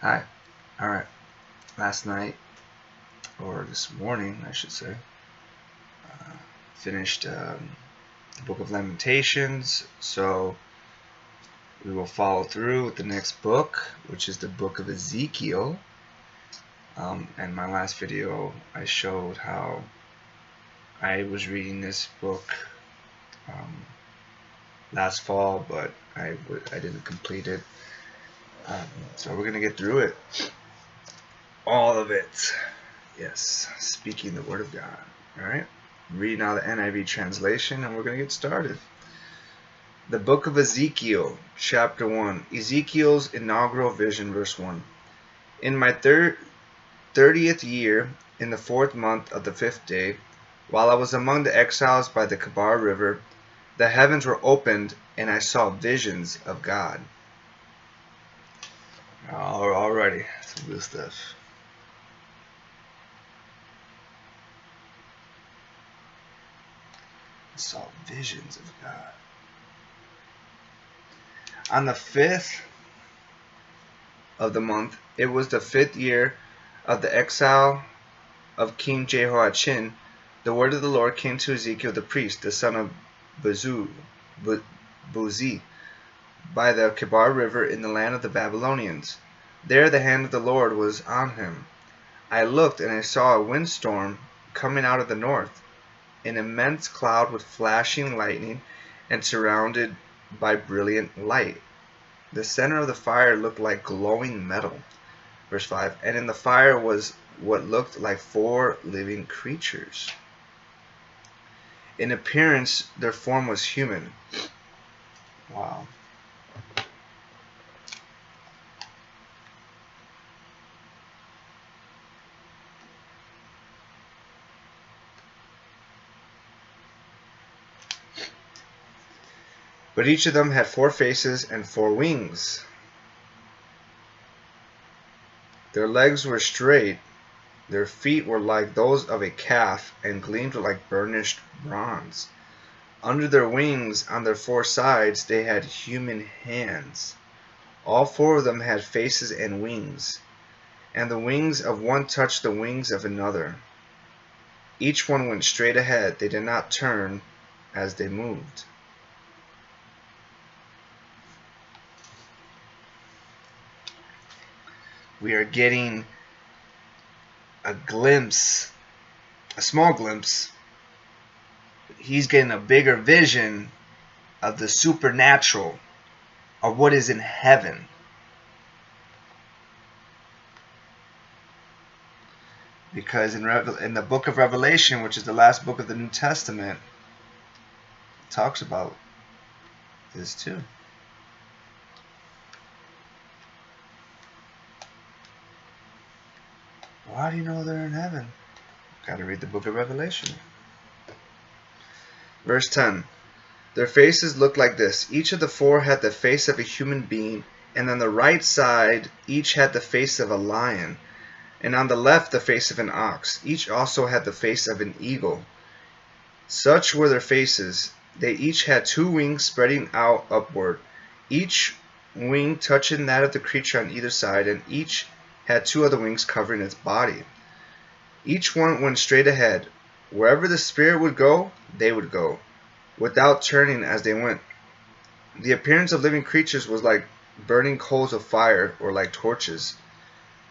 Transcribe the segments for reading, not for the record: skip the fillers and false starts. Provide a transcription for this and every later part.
Hi. Alright. Last night, or this morning, I should say, finished the book of Lamentations. So we will follow through with the next book, which is the book of Ezekiel. And my last video, I showed how I was reading this book last fall, but I didn't complete it. So we're going to get through it. All of it. Yes, speaking the Word of God. Alright? Reading out the NIV translation, and we're going to get started. The book of Ezekiel, chapter 1. Ezekiel's inaugural vision, verse 1. In my 30th year, in the 4th month of the 5th day, while I was among the exiles by the Kebar River, the heavens were opened, and I saw visions of God. Alrighty, some good stuff. I saw visions of God. On the 5th of the month, it was the 5th year of the exile of King Jehoiachin, the word of the Lord came to Ezekiel the priest, the son of Buzi, by the Kebar River in the land of the Babylonians. There the hand of the Lord was on him. I looked, and I saw a windstorm coming out of the north, an immense cloud with flashing lightning and surrounded by brilliant light. The center of the fire looked like glowing metal. Verse 5. And in the fire was what looked like 4 living creatures. In appearance, their form was human. Wow. But each of them had 4 faces and 4 wings. Their legs were straight, their feet were like those of a calf, and gleamed like burnished bronze. Under their wings, on their 4 sides, they had human hands. All 4 of them had faces and wings, and the wings of one touched the wings of another. Each one went straight ahead, they did not turn as they moved. We are getting a glimpse, a small glimpse. He's getting a bigger vision of the supernatural, of what is in heaven. Because in the book of Revelation, which is the last book of the New Testament, it talks about this too. Well, how do you know they're in heaven? Got to read the book of Revelation. Verse 10. Their faces looked like this. Each of the 4 had the face of a human being, and on the right side each had the face of a lion, and on the left the face of an ox. Each also had the face of an eagle. Such were their faces. They each had 2 wings spreading out upward, each wing touching that of the creature on either side, and each had 2 other wings covering its body. Each one went straight ahead. Wherever the Spirit would go, they would go, without turning as they went. The appearance of living creatures was like burning coals of fire, or like torches.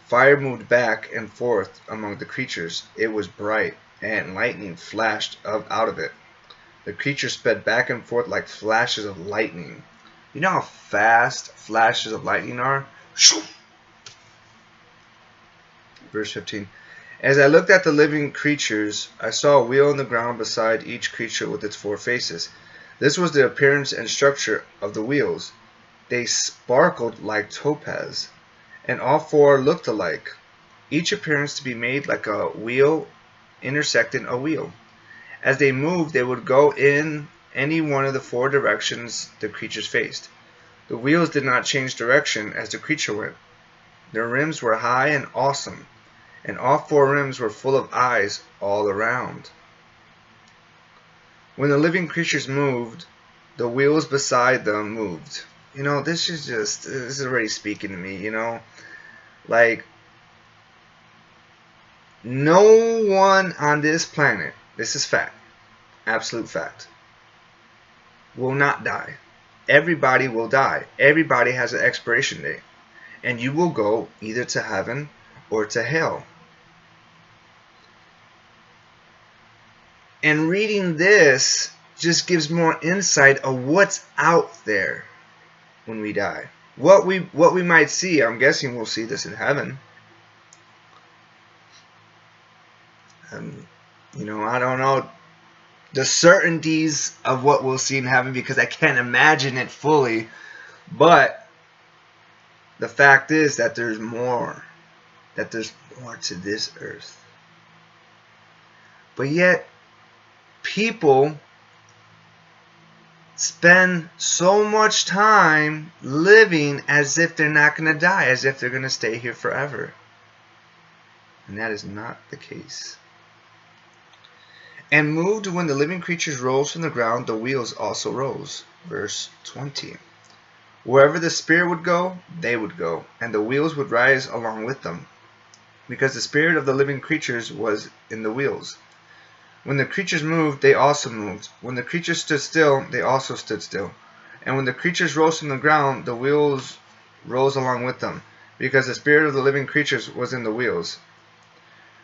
Fire moved back and forth among the creatures. It was bright, and lightning flashed out of it. The creatures sped back and forth like flashes of lightning. You know how fast flashes of lightning are? Verse 15. As I looked at the living creatures, I saw a wheel in the ground beside each creature with its 4 faces. This was the appearance and structure of the wheels. They sparkled like topaz, and all 4 looked alike, each appearance to be made like a wheel intersecting a wheel. As they moved, they would go in any one of the 4 directions the creatures faced. The wheels did not change direction as the creature went. Their rims were high and awesome, and all 4 rims were full of eyes all around. When the living creatures moved, the wheels beside them moved. You know, this is already speaking to me, you know. Like, no one on this planet, this is fact, absolute fact, will not die. Everybody will die. Everybody has an expiration date. And you will go either to heaven or to hell. And reading this just gives more insight of what's out there when we die. What we might see, I'm guessing we'll see this in heaven. I don't know the certainties of what we'll see in heaven because I can't imagine it fully. But the fact is that there's more. That there's more to this earth. But yet, people spend so much time living as if they're not going to die, as if they're going to stay here forever. And that is not the case. And moved when the living creatures rose from the ground, the wheels also rose. Verse 20. Wherever the Spirit would go, they would go, and the wheels would rise along with them, because the spirit of the living creatures was in the wheels. When the creatures moved, they also moved. When the creatures stood still, they also stood still. And when the creatures rose from the ground, the wheels rose along with them, because the spirit of the living creatures was in the wheels.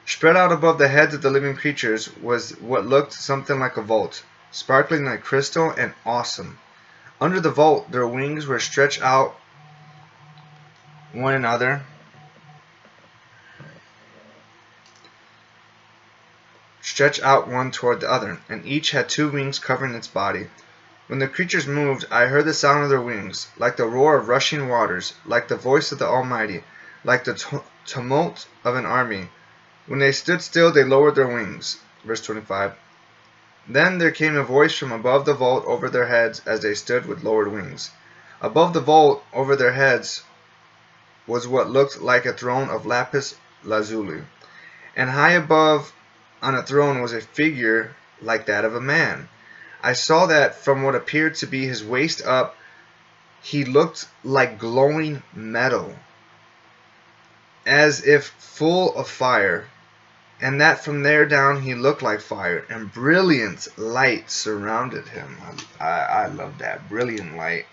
Spread out above the heads of the living creatures was what looked something like a vault, sparkling like crystal and awesome. Under the vault, their wings were stretched out one another. Stretched out one toward the other, and each had 2 wings covering its body. When the creatures moved, I heard the sound of their wings, like the roar of rushing waters, like the voice of the Almighty, like the tumult of an army. When they stood still, they lowered their wings. Verse 25. Then there came a voice from above the vault over their heads as they stood with lowered wings. Above the vault over their heads was what looked like a throne of lapis lazuli, and high above on a throne was a figure like that of a man. I saw that from what appeared to be his waist up, he looked like glowing metal, as if full of fire, and that from there down he looked like fire, and brilliant light surrounded him. I love that, brilliant light.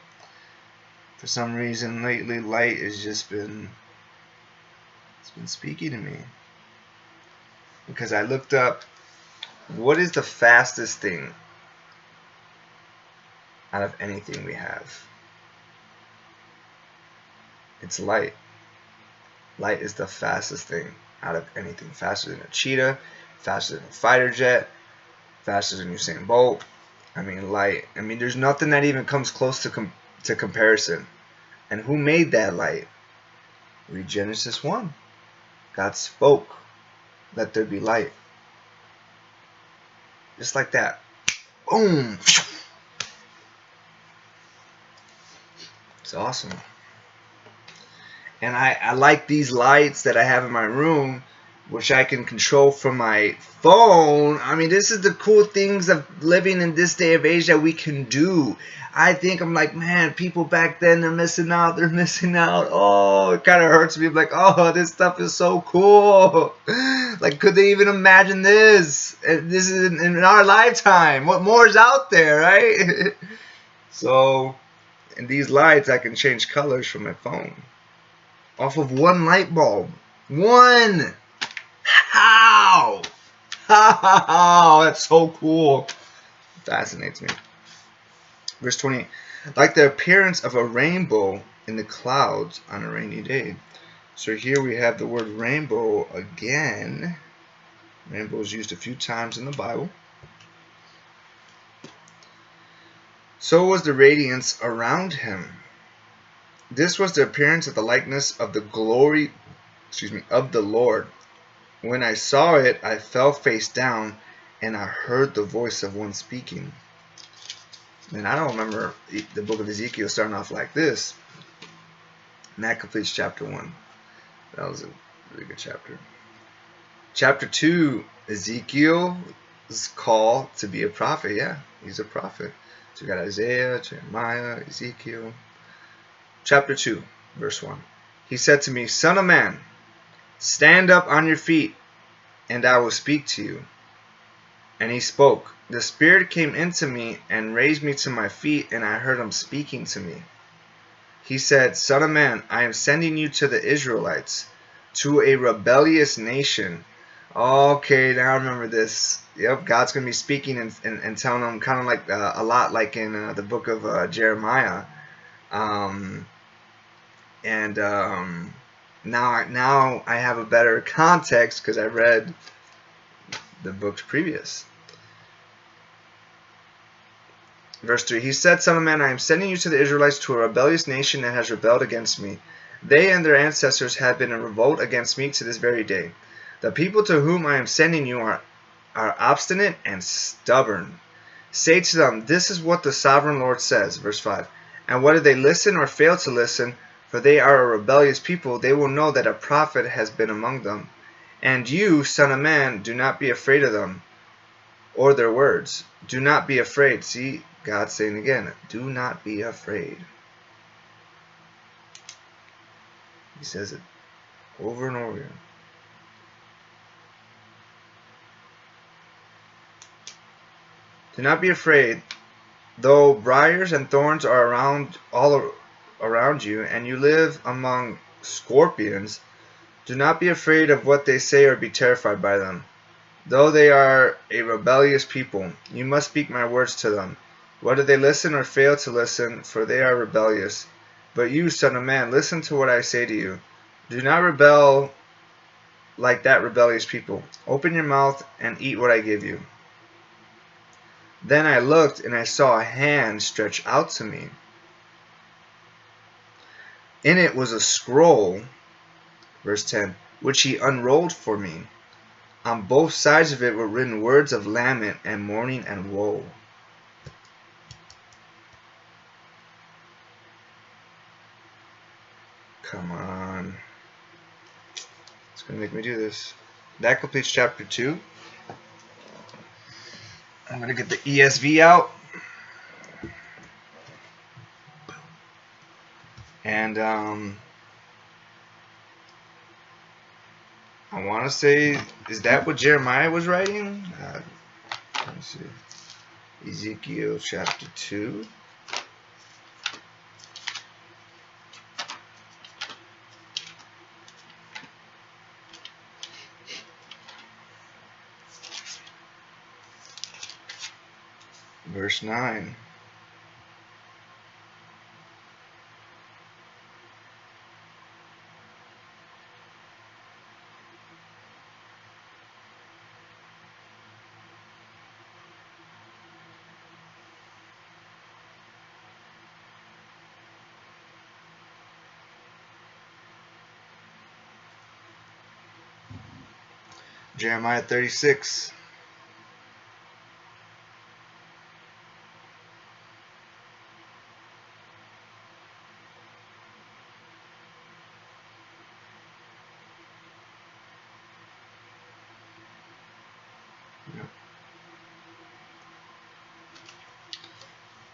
For some reason lately, light has just been speaking to me. Because I looked up, what is the fastest thing out of anything we have? It's light. Light is the fastest thing out of anything. Faster than a cheetah, faster than a fighter jet, faster than Usain Bolt. Light. There's nothing that even comes close to comparison. And who made that light? Read Genesis 1. God spoke, let there be light. Just like that. Boom. It's awesome. And I like these lights that I have in my room, which I can control from my phone. This is the cool things of living in this day of age that we can do. I'm like, man, people back then, they're missing out. Oh, it kind of hurts me. I'm like, oh, this stuff is so cool. Like, could they even imagine this? This is in our lifetime. What more is out there, right? So, in these lights, I can change colors from my phone. Off of one light bulb. One! How? How? That's so cool. Fascinates me. Verse 20. Like the appearance of a rainbow in the clouds on a rainy day. So here we have the word rainbow again. Rainbow is used a few times in the Bible. So was the radiance around him. This was the appearance of the likeness of the glory, of the Lord. When I saw it, I fell face down, and I heard the voice of one speaking. And I don't remember the book of Ezekiel starting off like this. And that completes chapter 1. That was a really good chapter. Chapter 2, Ezekiel is called to be a prophet. Yeah, he's a prophet. So we got Isaiah, Jeremiah, Ezekiel. Chapter 2, verse 1. He said to me, Son of man, stand up on your feet, and I will speak to you. And he spoke. The Spirit came into me and raised me to my feet, and I heard him speaking to me. He said, Son of man, I am sending you to the Israelites, to a rebellious nation. Okay, now I remember this. Yep, God's going to be speaking and telling them kind of like a lot like in the book of Jeremiah. Now I have a better context because I read the books previous. Verse 3, he said, Son of man, I am sending you to the Israelites, to a rebellious nation that has rebelled against me. They and their ancestors have been in revolt against me to this very day. The people to whom I am sending you are obstinate and stubborn. Say to them, this is what the sovereign Lord says. Verse 5, and whether they listen or fail to listen, for they are a rebellious people, they will know that a prophet has been among them. And you, son of man, do not be afraid of them or their words. Do not be afraid. See, God's saying again, do not be afraid. He says it over and over again. Do not be afraid, though briars and thorns are all around you, and you live among scorpions. Do not be afraid of what they say or be terrified by them. Though they are a rebellious people, you must speak my words to them. Whether they listen or fail to listen, for they are rebellious. But you, son of man, listen to what I say to you. Do not rebel like that rebellious people. Open your mouth and eat what I give you. Then I looked, and I saw a hand stretched out to me. In it was a scroll, verse 10, which he unrolled for me. On both sides of it were written words of lament and mourning and woe. Come on. It's going to make me do this. That completes chapter 2. I'm going to get the ESV out. And I want to say, is that what Jeremiah was writing? Let me see. Ezekiel chapter 2. Verse 9. Jeremiah 36.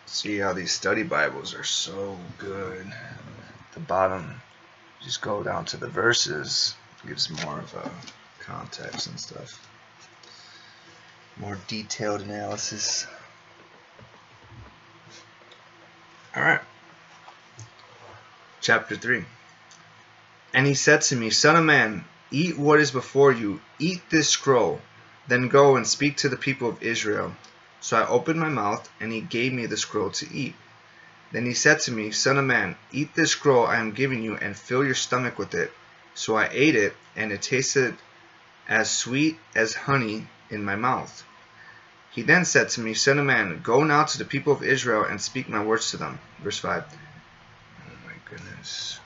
See how these study Bibles are so good. At the bottom, just go down to the verses. It gives more of a context and stuff. More detailed analysis. Alright. Chapter 3. And he said to me, Son of man, eat what is before you. Eat this scroll. Then go and speak to the people of Israel. So I opened my mouth, and he gave me the scroll to eat. Then he said to me, Son of man, eat this scroll I am giving you, and fill your stomach with it. So I ate it, and it tasted as sweet as honey in my mouth. He then said to me, Son of man, go now to the people of Israel, and speak my words to them. Verse 5. Oh my goodness.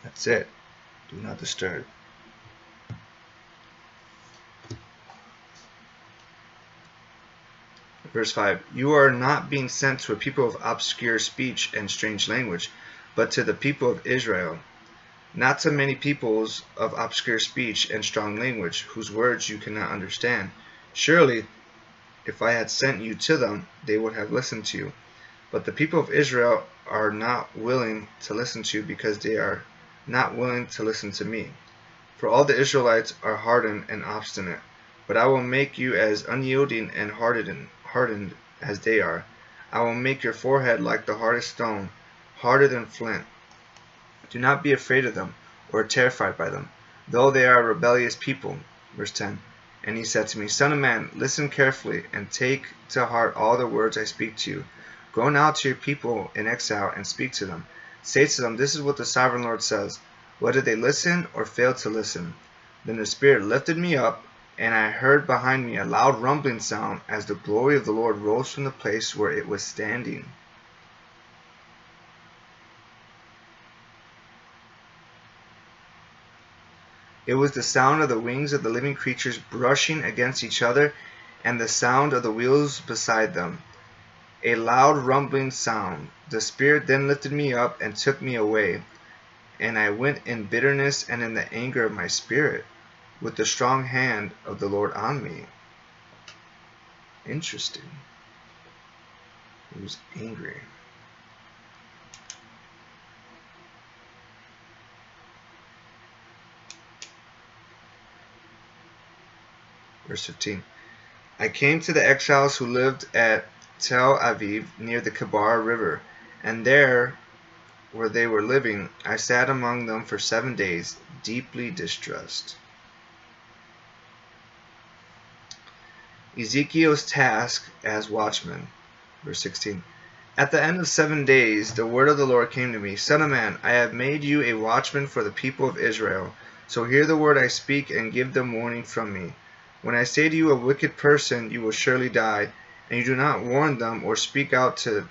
That's it. Do not disturb. Verse 5, you are not being sent to a people of obscure speech and strange language, but to the people of Israel, not to many peoples of obscure speech and strong language, whose words you cannot understand. Surely, if I had sent you to them, they would have listened to you. But the people of Israel are not willing to listen to you because they are not willing to listen to me. For all the Israelites are hardened and obstinate. But I will make you as unyielding and hardened as they are. I will make your forehead like the hardest stone, harder than flint. Do not be afraid of them, or terrified by them, though they are a rebellious people. Verse 10. And he said to me, Son of man, listen carefully, and take to heart all the words I speak to you. Go now to your people in exile, and speak to them. Say to them, This is what the sovereign Lord says. Whether they listen or fail to listen. Then the Spirit lifted me up, and I heard behind me a loud rumbling sound, as the glory of the Lord rose from the place where it was standing. It was the sound of the wings of the living creatures brushing against each other, and the sound of the wheels beside them. A loud rumbling sound. The Spirit then lifted me up and took me away, and I went in bitterness and in the anger of my spirit, with the strong hand of the Lord on me. Interesting. He was angry. Verse 15. I came to the exiles who lived at Tel Aviv near the Kebar River, and there where they were living, I sat among them for 7 days, deeply distressed. Ezekiel's task as watchman. Verse 16. At the end of 7 days, the word of the Lord came to me, Son of man, I have made you a watchman for the people of Israel. So hear the word I speak and give them warning from me. When I say to you, a wicked person, you will surely die, and you do not warn them or speak out to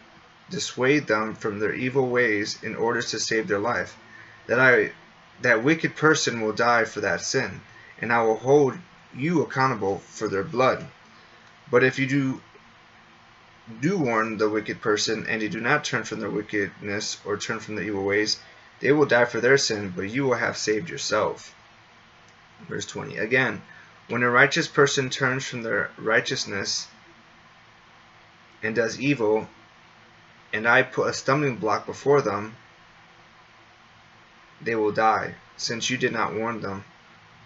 dissuade them from their evil ways in order to save their life, that wicked person will die for that sin, and I will hold you accountable for their blood. But if you do warn the wicked person, and they do not turn from their wickedness or turn from their evil ways, they will die for their sin, but you will have saved yourself. Verse 20. Again, when a righteous person turns from their righteousness and does evil, and I put a stumbling block before them, they will die, since you did not warn them.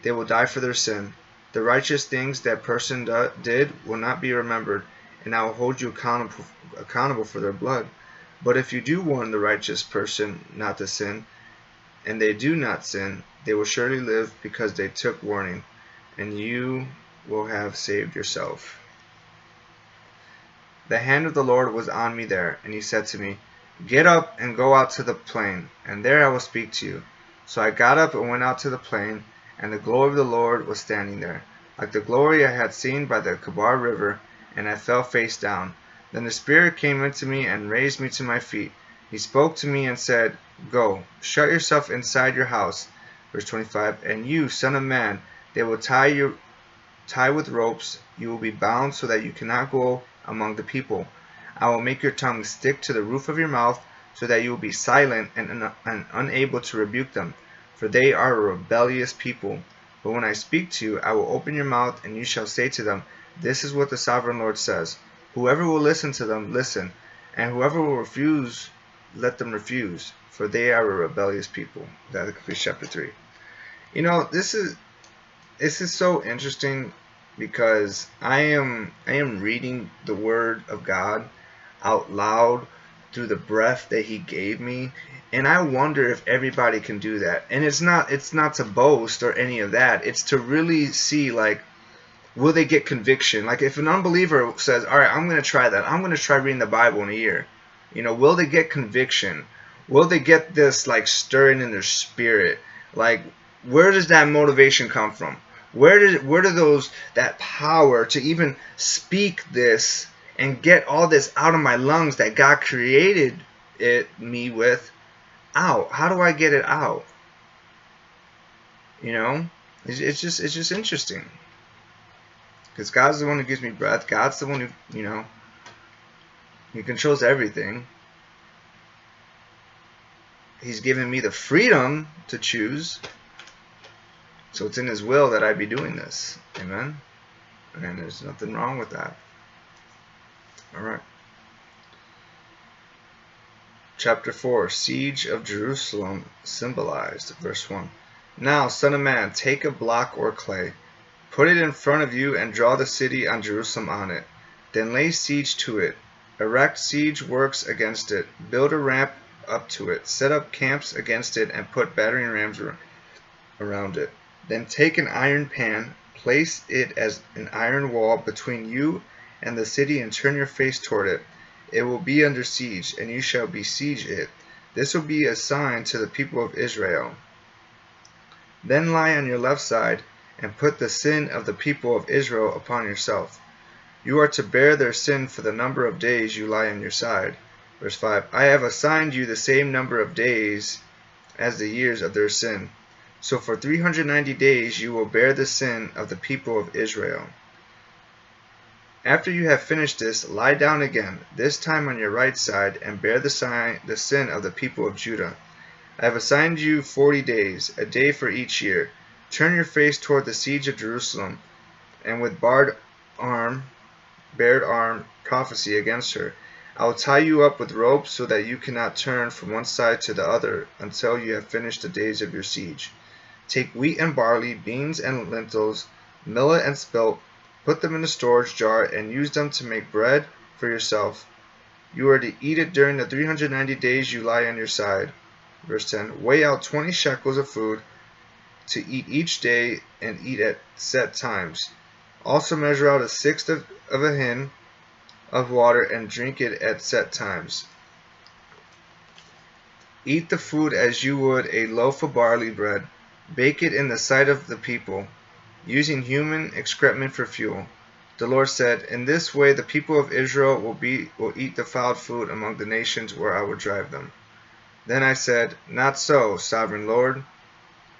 They will die for their sin. The righteous things that person did will not be remembered, and I will hold you accountable for their blood. But if you do warn the righteous person not to sin, and they do not sin, they will surely live because they took warning, and you will have saved yourself. The hand of the Lord was on me there, and he said to me, Get up and go out to the plain, and there I will speak to you. So I got up and went out to the plain, and the glory of the Lord was standing there, like the glory I had seen by the Kebar River, and I fell face down. Then the Spirit came into me and raised me to my feet. He spoke to me and said, Go, shut yourself inside your house. Verse 25. And you, son of man, they will tie with ropes. You will be bound so that you cannot go among the people. I will make your tongue stick to the roof of your mouth, so that you will be silent and unable to rebuke them, for they are a rebellious people. But when I speak to you, I will open your mouth, and you shall say to them, This is what the sovereign Lord says. Whoever will listen to them, listen, and whoever will refuse, let them refuse, for they are a rebellious people. That concludes chapter 3. You know, this is so interesting because I am reading the Word of God out loud through the breath that He gave me, and I wonder if everybody can do that. And it's not to boast or any of that. It's to really see, like, will they get conviction? Like, if an unbeliever says, all right, I'm going to try that. I'm going to try reading the Bible in a year. You know, will they get conviction? Will they get this, like, stirring in their spirit? Like, where does that motivation come from? Where do that power to even speak this and get all this out of my lungs that God created me with out? How do I get it out? You know, it's just interesting. Because God's the one who gives me breath. God's the one who, you know, He controls everything. He's given me the freedom to choose. So it's in His will that I be doing this. Amen? And there's nothing wrong with that. Alright. Chapter 4, Siege of Jerusalem symbolized. Verse 1. Now, son of man, take a block or clay, put it in front of you, and draw the city on Jerusalem on it. Then lay siege to it. Erect siege works against it. Build a ramp up to it. Set up camps against it, and put battering rams around it. Then take an iron pan, place it as an iron wall between you and the city, and turn your face toward it. It will be under siege, and you shall besiege it. This will be a sign to the people of Israel. Then lie on your left side, and put the sin of the people of Israel upon yourself. You are to bear their sin for the number of days you lie on your side. Verse 5. I have assigned you the same number of days as the years of their sin. So for 390 days you will bear the sin of the people of Israel. After you have finished this, lie down again, this time on your right side, and bear the sin of the people of Judah. I have assigned you 40 days, a day for each year. Turn your face toward the siege of Jerusalem, and with bared arm, prophesy against her. I will tie you up with ropes so that you cannot turn from one side to the other until you have finished the days of your siege. Take wheat and barley, beans and lentils, millet and spelt, put them in a storage jar, and use them to make bread for yourself. You are to eat it during the 390 days you lie on your side. Verse 10. Weigh out 20 shekels of food to eat each day, and eat at set times. Also measure out a sixth of a hin of water, and drink it at set times. Eat the food as you would a loaf of barley bread. Bake it in the sight of the people, using human excrement for fuel. The Lord said, in this way the people of Israel will eat defiled food among the nations where I will drive them. Then I said, not so, sovereign Lord.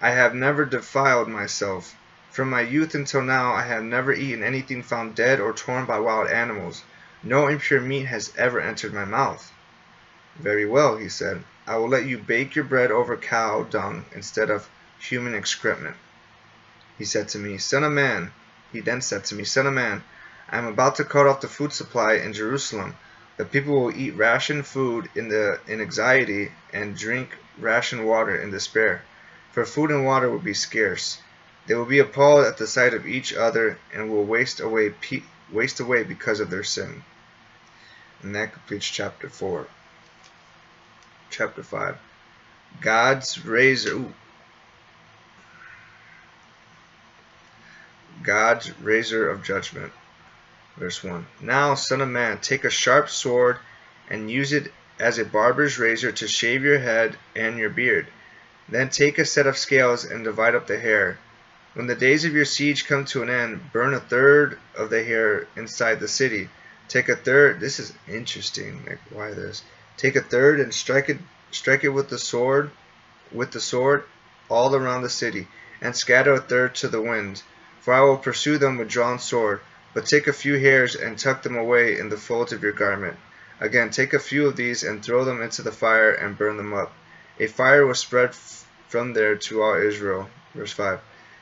I have never defiled myself. From my youth until now I have never eaten anything found dead or torn by wild animals. No impure meat has ever entered my mouth. Very well, he said. I will let you bake your bread over cow dung instead of human excrement. He said to me, Son of man, I am about to cut off the food supply in Jerusalem. The people will eat rationed food in anxiety and drink rationed water in despair, for food and water will be scarce. They will be appalled at the sight of each other and will waste away because of their sin. And that completes chapter 4. Chapter 5. God's razor of judgment. Verse 1. Now, son of man, take a sharp sword and use it as a barber's razor to shave your head and your beard. Then take a set of scales and divide up the hair. When the days of your siege come to an end, burn a third of the hair inside the city. Take a third. This is interesting. Like, why this? Take a third and strike it with the sword all around the city, and scatter a third to the wind. For I will pursue them with drawn sword. But take a few hairs and tuck them away in the folds of your garment. Again, take a few of these and throw them into the fire and burn them up. A fire was spread from there to all Israel. Verse 5.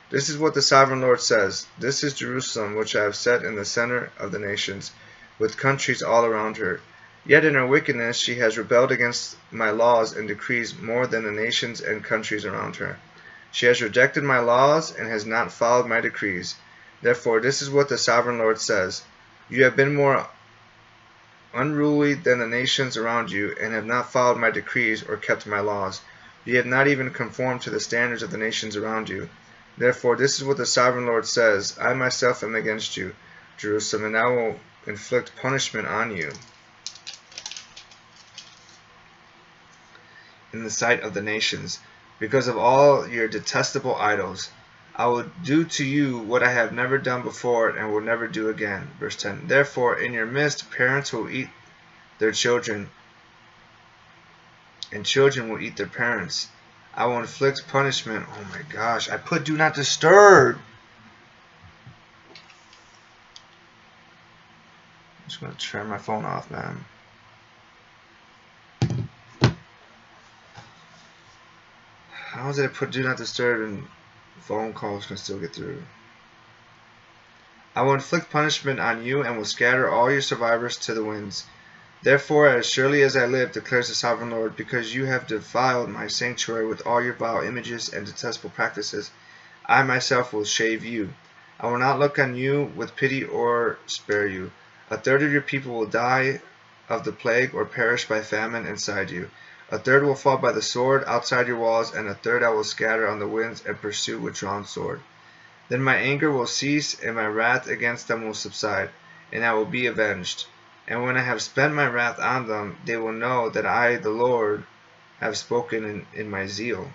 This is what the sovereign Lord says. This is Jerusalem, which I have set in the center of the nations, with countries all around her. Yet in her wickedness she has rebelled against my laws and decrees more than the nations and countries around her. She has rejected my laws and has not followed my decrees. Therefore, this is what the sovereign Lord says. You have been more unruly than the nations around you, and have not followed my decrees or kept my laws. You have not even conformed to the standards of the nations around you. Therefore, this is what the sovereign Lord says. I myself am against you, Jerusalem, and I will inflict punishment on you in the sight of the nations, because of all your detestable idols. I will do to you what I have never done before and will never do again. Verse 10. Therefore, in your midst, parents will eat their children, and children will eat their parents. I will inflict punishment. Oh my gosh, I put do not disturb. I'm just going to turn my phone off, man. How is it I put do not disturb and phone calls can still get through? I will inflict punishment on you and will scatter all your survivors to the winds. Therefore, as surely as I live, declares the sovereign Lord, because you have defiled my sanctuary with all your vile images and detestable practices, I myself will shave you. I will not look on you with pity or spare you. A third of your people will die of the plague or perish by famine inside you. A third will fall by the sword outside your walls, and a third I will scatter on the winds and pursue with drawn sword. Then my anger will cease, and my wrath against them will subside, and I will be avenged. And when I have spent my wrath on them, they will know that I, the Lord, have spoken in my zeal.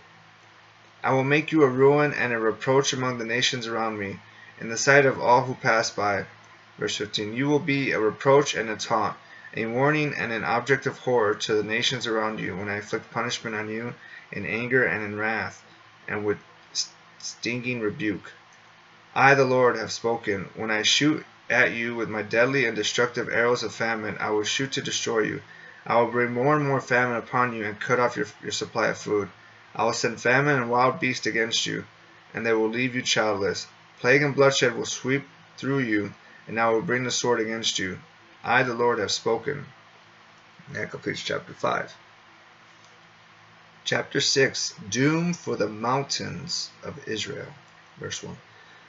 I will make you a ruin and a reproach among the nations around me, in the sight of all who pass by. Verse 15. You will be a reproach and a taunt, a warning and an object of horror to the nations around you, when I inflict punishment on you in anger and in wrath, and with stinging rebuke. I, the Lord, have spoken. When I shoot at you with my deadly and destructive arrows of famine, I will shoot to destroy you. I will bring more and more famine upon you and cut off your supply of food. I will send famine and wild beasts against you, and they will leave you childless. Plague and bloodshed will sweep through you, and I will bring the sword against you. I, the Lord, have spoken. And that completes chapter 5. Chapter 6. Doom for the mountains of Israel. Verse 1.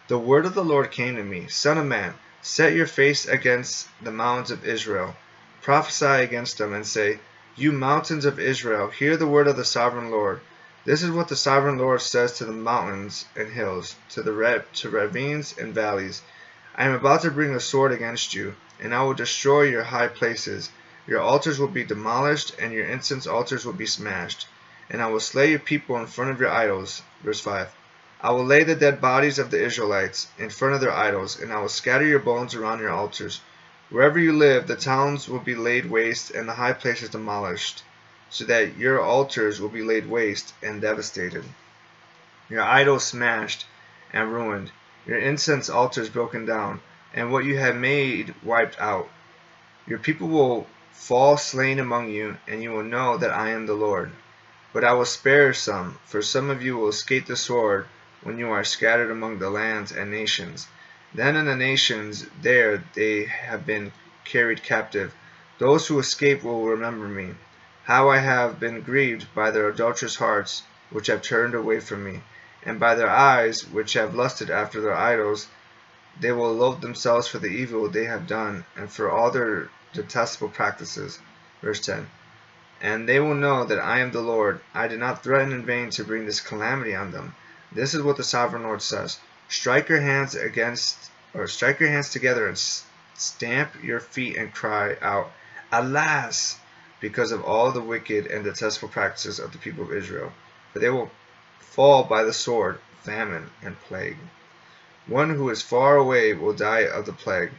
The word of the Lord came to me, Son of man, set your face against the mountains of Israel. Prophesy against them, and say, You mountains of Israel, hear the word of the sovereign Lord. This is what the sovereign Lord says to the mountains and hills, to ravines and valleys. I am about to bring a sword against you, and I will destroy your high places. Your altars will be demolished, and your incense altars will be smashed. And I will slay your people in front of your idols. Verse 5. I will lay the dead bodies of the Israelites in front of their idols, and I will scatter your bones around your altars. Wherever you live, the towns will be laid waste, and the high places demolished, so that your altars will be laid waste and devastated, your idols smashed and ruined, your incense altars broken down, and what you have made wiped out. Your people will fall slain among you, and you will know that I am the Lord. But I will spare some, for some of you will escape the sword when you are scattered among the lands and nations. Then in the nations there they have been carried captive. Those who escape will remember me, how I have been grieved by their adulterous hearts, which have turned away from me, and by their eyes, which have lusted after their idols. They will loathe themselves for the evil they have done, and for all their detestable practices. Verse 10. And they will know that I am the Lord. I did not threaten in vain to bring this calamity on them. This is what the sovereign Lord says. Strike your hands together and stamp your feet and cry out, Alas! Because of all the wicked and detestable practices of the people of Israel. For they will fall by the sword, famine, and plague. One who is far away will die of the plague,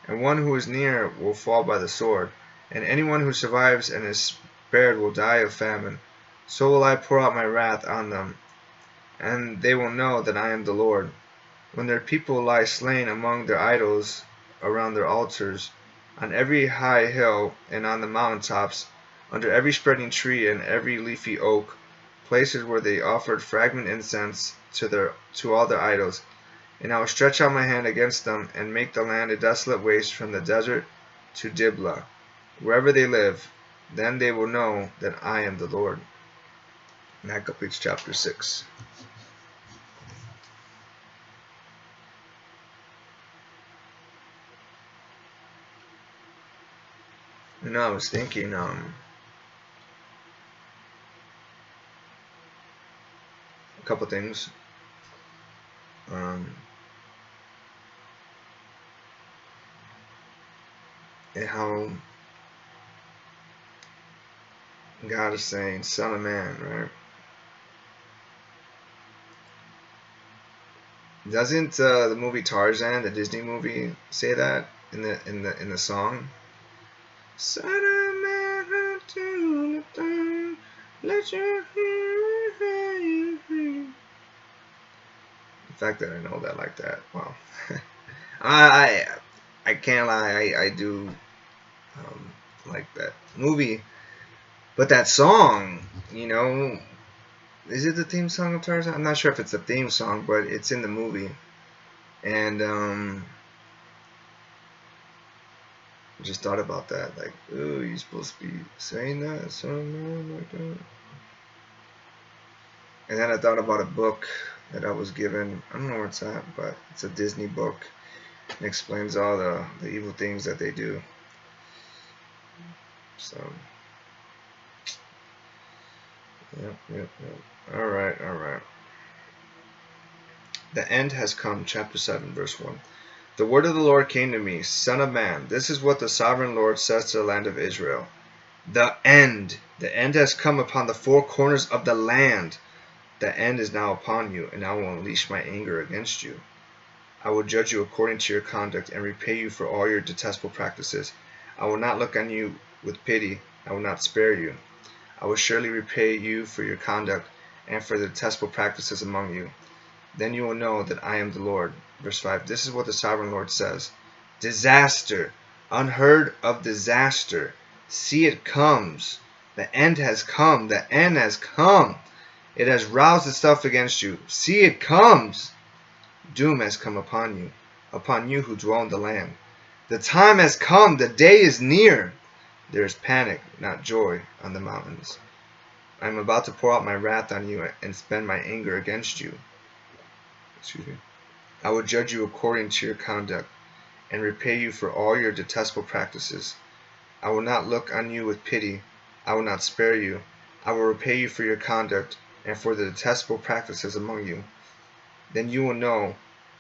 and one who is near will fall by the sword, and anyone who survives and is spared will die of famine. So will I pour out my wrath on them, and they will know that I am the Lord. When their people lie slain among their idols around their altars, on every high hill and on the mountain tops, under every spreading tree and every leafy oak, places where they offered fragrant incense to all their idols. And I will stretch out my hand against them, and make the land a desolate waste from the desert to Diblah, wherever they live. Then they will know that I am the Lord. And that completes chapter 6. And I was thinking a couple things. And how God is saying, Son of man, right? Doesn't the movie Tarzan, the Disney movie, say that in the song? Son of man, to the throne, let your the fact that I know that like that, wow. I can't lie, I do like that movie, but that song, is it the theme song of Tarzan? I'm not sure if it's the theme song, but it's in the movie, and I just thought about that. Like, oh, you're supposed to be saying that, something like that. And then I thought about a book that I was given. I don't know where it's at, but it's a Disney book. It explains all the evil things that they do. So, yep. Alright. The end has come, chapter 7, verse 1. The word of the Lord came to me, Son of man, this is what the sovereign Lord says to the land of Israel. The end has come upon the four corners of the land. The end is now upon you, and I will unleash my anger against you. I will judge you according to your conduct and repay you for all your detestable practices. I will not look on you with pity. I will not spare you. I will surely repay you for your conduct and for the detestable practices among you. Then you will know that I am the Lord. Verse 5. This is what the sovereign Lord says. Disaster, unheard of disaster. See, it comes. The end has come. The end has come. It has roused itself against you. See, it comes. Doom has come upon you who dwell in the land. The time has come. The day is near. There is panic, not joy, on the mountains. I am about to pour out my wrath on you and spend my anger against you. I will judge you according to your conduct and repay you for all your detestable practices. I will not look on you with pity. I will not spare you. I will repay you for your conduct and for the detestable practices among you. Then you will know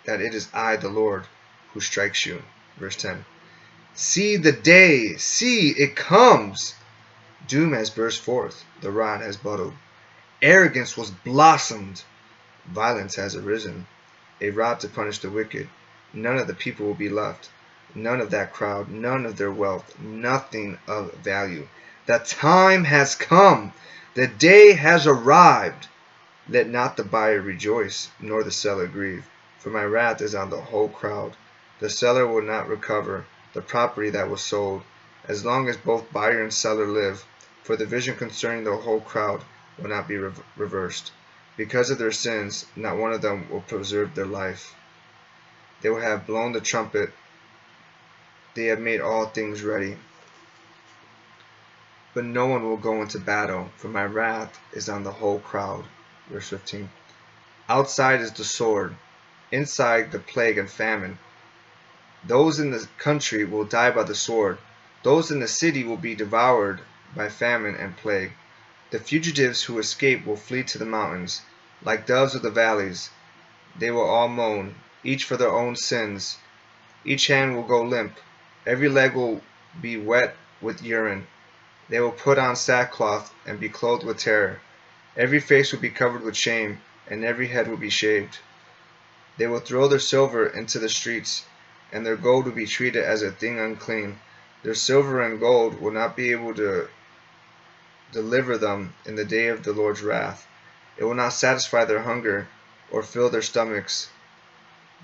that it is I, the Lord, who strikes you. Verse 10. See the day. See, it comes. Doom has burst forth. The rod has budded. Arrogance was blossomed. Violence has arisen. A rod to punish the wicked. None of the people will be left. None of that crowd. None of their wealth. Nothing of value. The time has come. The day has arrived. Let not the buyer rejoice, nor the seller grieve. For my wrath is on the whole crowd. The seller will not recover the property that was sold, as long as both buyer and seller live. For the vision concerning the whole crowd will not be reversed. Because of their sins, not one of them will preserve their life. They will have blown the trumpet. They have made all things ready. But no one will go into battle, for my wrath is on the whole crowd. Verse 15. Outside is the sword, inside the plague and famine. Those in the country will die by the sword. Those in the city will be devoured by famine and plague. The fugitives who escape will flee to the mountains. Like doves of the valleys, they will all moan, each for their own sins. Each hand will go limp. Every leg will be wet with urine. They will put on sackcloth and be clothed with terror. Every face will be covered with shame, and every head will be shaved. They will throw their silver into the streets, and their gold will be treated as a thing unclean. Their silver and gold will not be able to deliver them in the day of the Lord's wrath. It will not satisfy their hunger or fill their stomachs,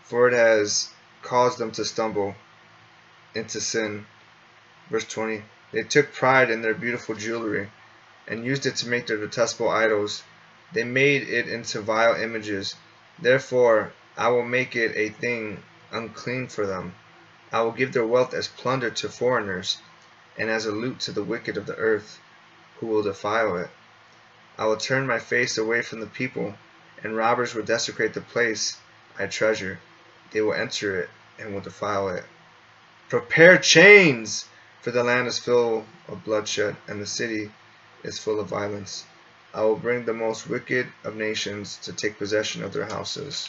for it has caused them to stumble into sin. Verse 20. They took pride in their beautiful jewelry and used it to make their detestable idols. They made it into vile images. Therefore, I will make it a thing unclean for them. I will give their wealth as plunder to foreigners, and as a loot to the wicked of the earth, who will defile it. I will turn my face away from the people, and robbers will desecrate the place I treasure. They will enter it and will defile it. Prepare chains, for the land is full of bloodshed, and the city is full of violence. I will bring the most wicked of nations to take possession of their houses.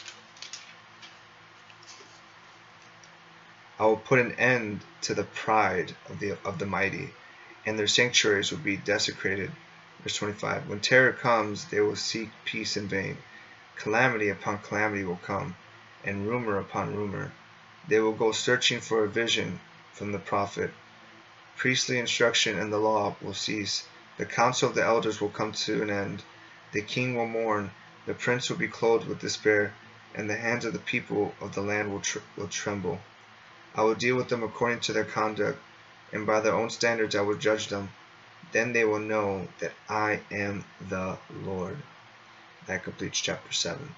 I will put an end to the pride of the mighty, and their sanctuaries will be desecrated. Verse 25. When terror comes, they will seek peace in vain. Calamity upon calamity will come, and rumor upon rumor. They will go searching for a vision from the prophet. Priestly instruction and the law will cease. The counsel of the elders will come to an end. The king will mourn. The prince will be clothed with despair, and the hands of the people of the land will tremble. I will deal with them according to their conduct, and by their own standards I will judge them. Then they will know that I am the Lord. That completes chapter 7.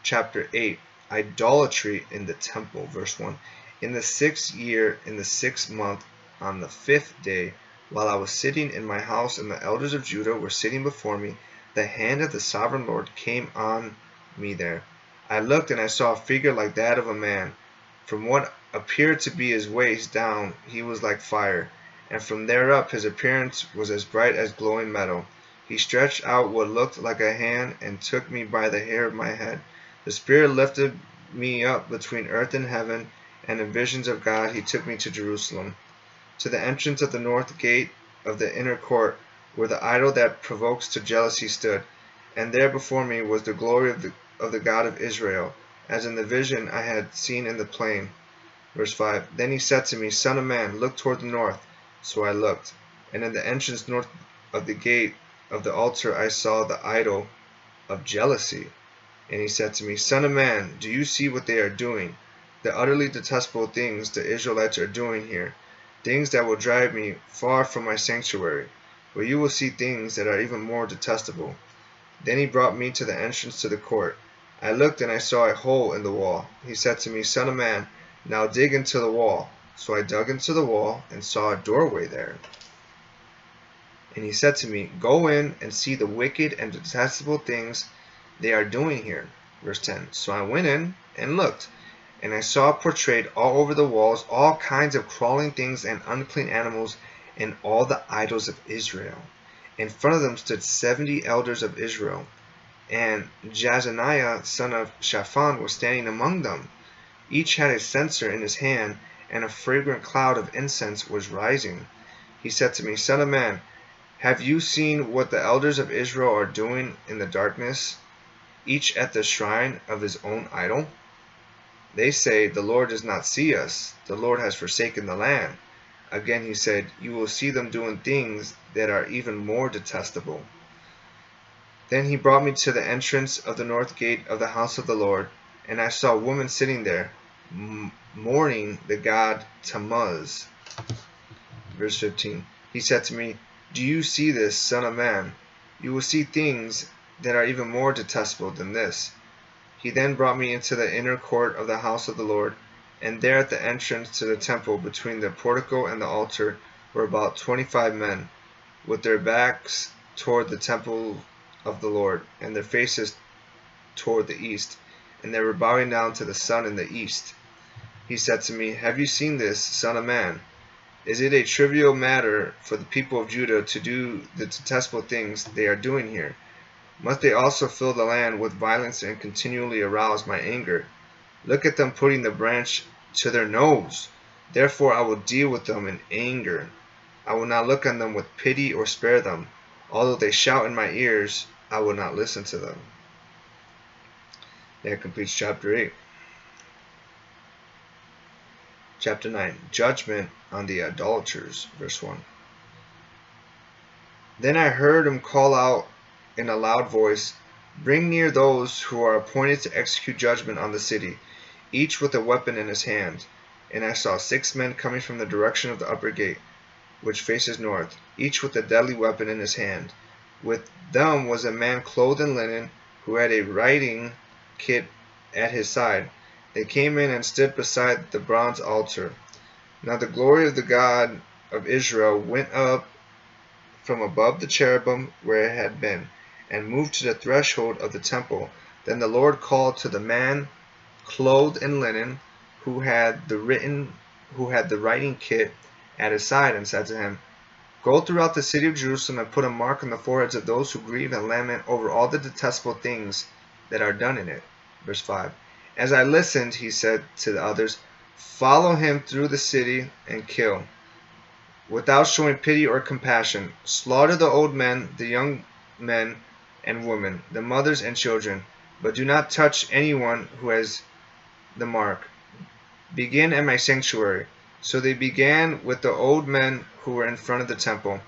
Chapter 8. Idolatry in the temple. Verse 1. In the 6th year, in the 6th month, on the 5th day, while I was sitting in my house and the elders of Judah were sitting before me, the hand of the sovereign Lord came on me there. I looked, and I saw a figure like that of a man. From what appeared to be his waist down he was like fire, and from there up his appearance was as bright as glowing metal. He stretched out what looked like a hand and took me by the hair of my head. The Spirit lifted me up between earth and heaven, and in visions of God he took me to Jerusalem, to the entrance of the north gate of the inner court, where the idol that provokes to jealousy stood. And there before me was the glory of the God of Israel, as in the vision I had seen in the plain. Verse 5. Then he said to me, Son of man, look toward the north. So I looked, and in the entrance north of the gate of the altar I saw the idol of jealousy. And he said to me, Son of man, do you see what they are doing? The utterly detestable things the Israelites are doing here, things that will drive me far from my sanctuary. But you will see things that are even more detestable. Then he brought me to the entrance to the court. I looked, and I saw a hole in the wall. He said to me, Son of man, now dig into the wall. So I dug into the wall and saw a doorway there. And he said to me, Go in and see the wicked and detestable things they are doing here. Verse 10. So I went in and looked, and I saw portrayed all over the walls all kinds of crawling things and unclean animals and all the idols of Israel. In front of them stood 70 elders of Israel, and Jazaniah son of Shaphan was standing among them. Each had a censer in his hand, and a fragrant cloud of incense was rising. He said to me, Son of man, have you seen what the elders of Israel are doing in the darkness, each at the shrine of his own idol? They say, The Lord does not see us. The Lord has forsaken the land. Again he said, You will see them doing things that are even more detestable. Then he brought me to the entrance of the north gate of the house of the Lord, and I saw a woman sitting there, mourning the god Tammuz. Verse 15. He said to me, Do you see this, son of man? You will see things that are even more detestable than this. He then brought me into the inner court of the house of the Lord, and there at the entrance to the temple between the portico and the altar were about 25 men, with their backs toward the temple of the Lord, and their faces toward the east, and they were bowing down to the sun in the east. He said to me, Have you seen this, son of man? Is it a trivial matter for the people of Judah to do the detestable things they are doing here? Must they also fill the land with violence and continually arouse my anger? Look at them putting the branch to their nose. Therefore I will deal with them in anger. I will not look on them with pity or spare them. Although they shout in my ears, I will not listen to them. That completes chapter 8. Chapter 9. Judgment on the idolaters. Verse 1. Then I heard him call out in a loud voice, Bring near those who are appointed to execute judgment on the city, each with a weapon in his hand. And I saw 6 men coming from the direction of the upper gate, which faces north, each with a deadly weapon in his hand. With them was a man clothed in linen, who had a writing kit at his side. They came in and stood beside the bronze altar. Now the glory of the God of Israel went up from above the cherubim where it had been, and moved to the threshold of the temple. Then the Lord called to the man clothed in linen, who had the writing kit at his side, and said to him, Go throughout the city of Jerusalem and put a mark on the foreheads of those who grieve and lament over all the detestable things that are done in it. Verse 5. As I listened, he said to the others, Follow him through the city and kill, without showing pity or compassion. Slaughter the old men, the young men and women, the mothers and children, but do not touch anyone who has the mark. Begin at my sanctuary. So they began with the old men who were in front of the temple.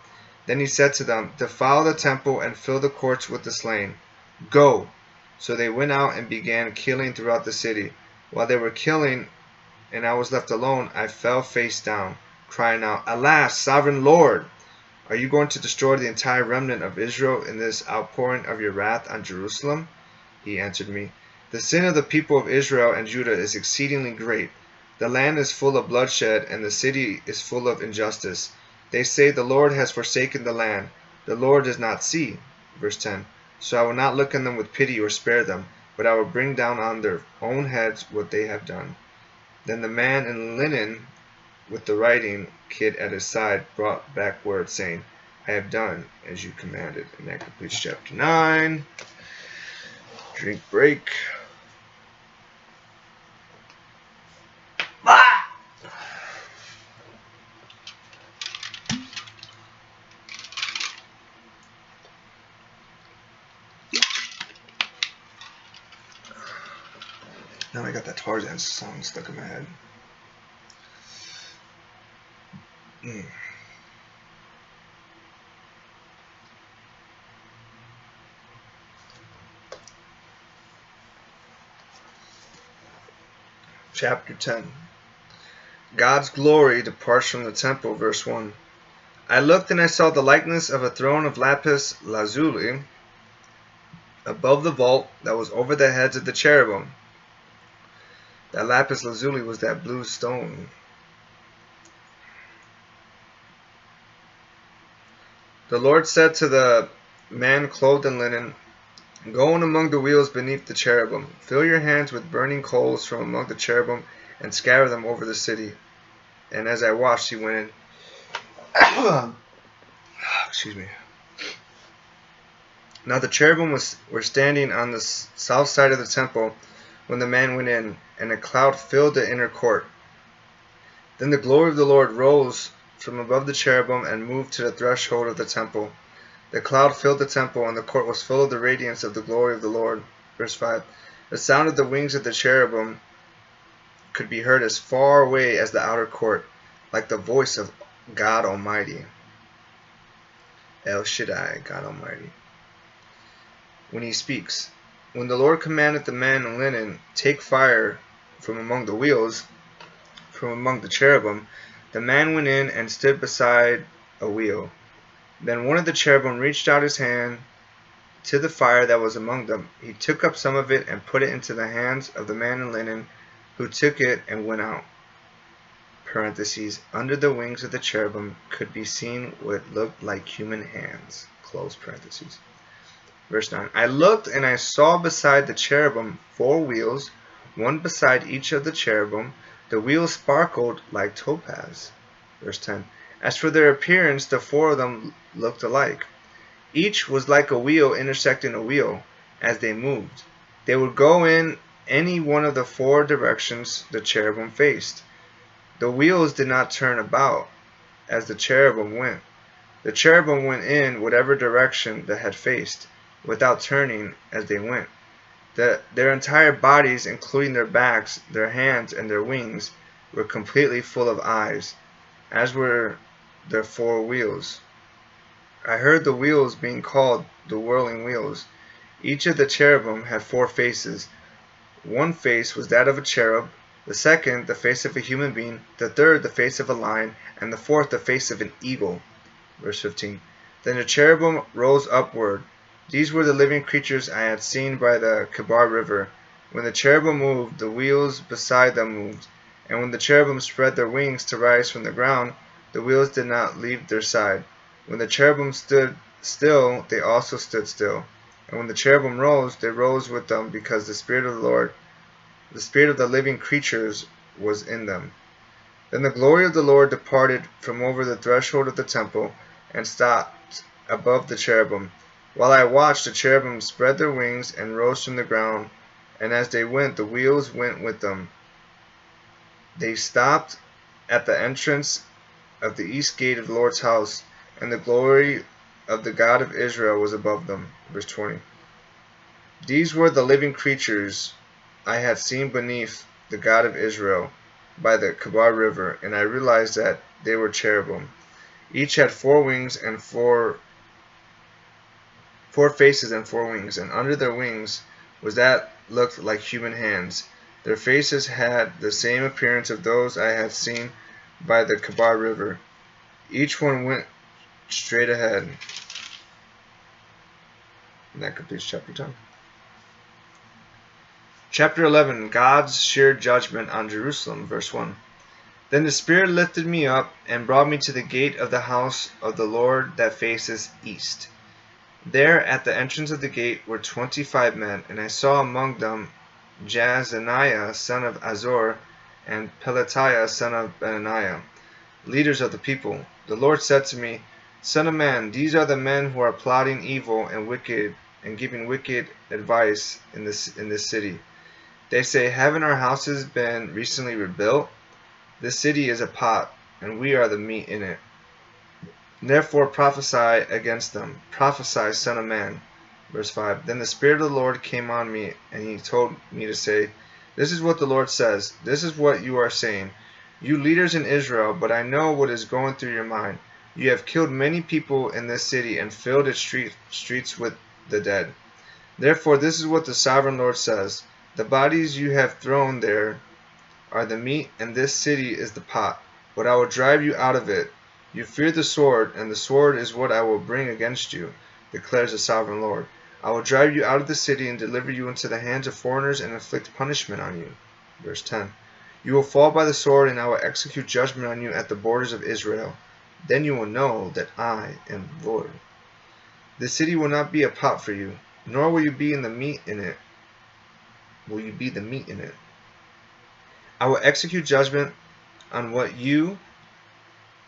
Then he said to them, Defile the temple and fill the courts with the slain. Go! So they went out and began killing throughout the city. While they were killing, and I was left alone, I fell face down, crying out, Alas, sovereign Lord! Are you going to destroy the entire remnant of Israel in this outpouring of your wrath on Jerusalem? He answered me, The sin of the people of Israel and Judah is exceedingly great. The land is full of bloodshed, and the city is full of injustice. They say, the Lord has forsaken the land. The Lord does not see. Verse 10. So I will not look on them with pity or spare them, but I will bring down on their own heads what they have done. Then the man in linen with the writing kit at his side brought back word, saying, I have done as you commanded. And that completes chapter 9. Drink break. Now I got that Tarzan song stuck in my head. Chapter 10. God's glory departs from the temple. Verse 1. I looked and I saw the likeness of a throne of lapis lazuli above the vault that was over the heads of the cherubim. That lapis lazuli was that blue stone. The Lord said to the man clothed in linen, Go in among the wheels beneath the cherubim. Fill your hands with burning coals from among the cherubim and scatter them over the city. And as I watched, he went in. Excuse me. Now the cherubim were standing on the south side of the temple when the man went in, and a cloud filled the inner court. Then the glory of the Lord rose from above the cherubim and moved to the threshold of the temple. The cloud filled the temple, and the court was full of the radiance of the glory of the Lord. Verse 5. The sound of the wings of the cherubim could be heard as far away as the outer court, like the voice of God Almighty. El Shaddai, God Almighty. When he speaks. When the Lord commanded the man in linen, Take fire from among the wheels, from among the cherubim, the man went in and stood beside a wheel. Then one of the cherubim reached out his hand to the fire that was among them. He took up some of it and put it into the hands of the man in linen, who took it and went out. Parentheses, under the wings of the cherubim could be seen what looked like human hands. Close parentheses. Verse 9. I looked and I saw beside the cherubim 4 wheels, one beside each of the cherubim. The wheels sparkled like topaz. Verse 10. As for their appearance, the 4 of them looked alike. Each was like a wheel intersecting a wheel as they moved. They would go in any one of the 4 directions the cherubim faced. The wheels did not turn about as the cherubim went. The cherubim went in whatever direction they had faced, without turning as they went. Their entire bodies, including their backs, their hands, and their wings, were completely full of eyes, as were their 4 wheels. I heard the wheels being called the whirling wheels. Each of the cherubim had 4 faces. One face was that of a cherub, the second the face of a human being, the third the face of a lion, and the fourth the face of an eagle. Verse 15. Then the cherubim rose upward. These were the living creatures I had seen by the Kebar River. When the cherubim moved, the wheels beside them moved. And when the cherubim spread their wings to rise from the ground, the wheels did not leave their side. When the cherubim stood still, they also stood still. And when the cherubim rose, they rose with them, because the Spirit of the Lord, the Spirit of the living creatures, was in them. Then the glory of the Lord departed from over the threshold of the temple and stopped above the cherubim. While I watched, the cherubim spread their wings and rose from the ground, and as they went, the wheels went with them. They stopped at the entrance of the east gate of the Lord's house, and the glory of the God of Israel was above them. Verse 20. These were the living creatures I had seen beneath the God of Israel by the Kebar River, and I realized that they were cherubim. Each had 4 wings and 4 faces and 4 wings, and under their wings was that looked like human hands. Their faces had the same appearance of those I had seen by the Kebar River. Each one went straight ahead. And that completes chapter 10. Chapter 11. God's sure judgment on Jerusalem. Verse 1. Then the Spirit lifted me up and brought me to the gate of the house of the Lord that faces east. There at the entrance of the gate were 25 men, and I saw among them Jaazaniah son of Azor and Pelatiah son of Benaniah, leaders of the people. The Lord said to me, Son of man, these are the men who are plotting evil and wicked and giving wicked advice in this city. They say, haven't our houses been recently rebuilt? This city is a pot, and we are the meat in it. Therefore prophesy against them. Prophesy, son of man. Verse 5. Then the Spirit of the Lord came on me, and he told me to say, This is what the Lord says. This is what you are saying. You leaders in Israel, but I know what is going through your mind. You have killed many people in this city and filled its streets with the dead. Therefore this is what the sovereign Lord says. The bodies you have thrown there are the meat, and this city is the pot. But I will drive you out of it. You fear the sword, and the sword is what I will bring against you, declares the sovereign Lord. I will drive you out of the city and deliver you into the hands of foreigners and inflict punishment on you. Verse 10. You will fall by the sword, and I will execute judgment on you at the borders of Israel. Then you will know that I am the Lord. The city will not be a pot for you, nor will you be in the meat in it. Will you be the meat in it? I will execute judgment on you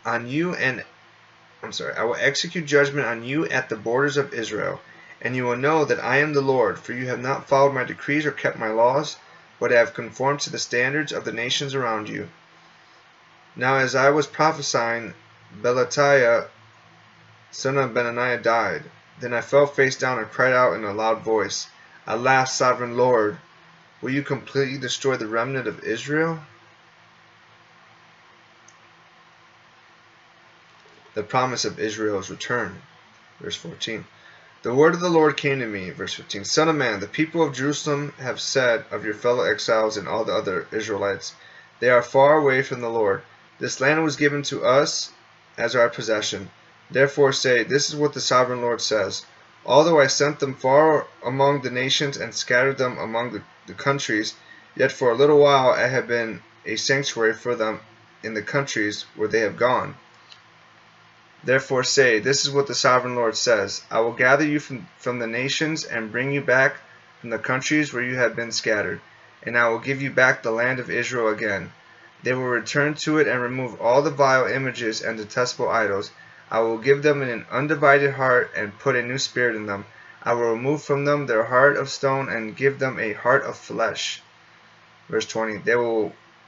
I will execute judgment on you at the borders of Israel, and you will know that I am the Lord, for you have not followed my decrees or kept my laws, but have conformed to the standards of the nations around you. Now as I was prophesying, Pelatiah, son of Benaniah, died. Then I fell face down and cried out in a loud voice, Alas, sovereign Lord, will you completely destroy the remnant of Israel? The promise of Israel's return. Verse 14. The word of the Lord came to me. Verse 15. Son of man, the people of Jerusalem have said of your fellow exiles and all the other Israelites, they are far away from the Lord. This land was given to us as our possession. Therefore say, This is what the sovereign Lord says. Although I sent them far among the nations and scattered them among the countries, yet for a little while I have been a sanctuary for them in the countries where they have gone. Therefore say, This is what the sovereign Lord says. I will gather you from the nations and bring you back from the countries where you have been scattered, and I will give you back the land of Israel again. They will return to it and remove all the vile images and detestable idols. I will give them an undivided heart and put a new spirit in them. I will remove from them their heart of stone and give them a heart of flesh. Verse 20.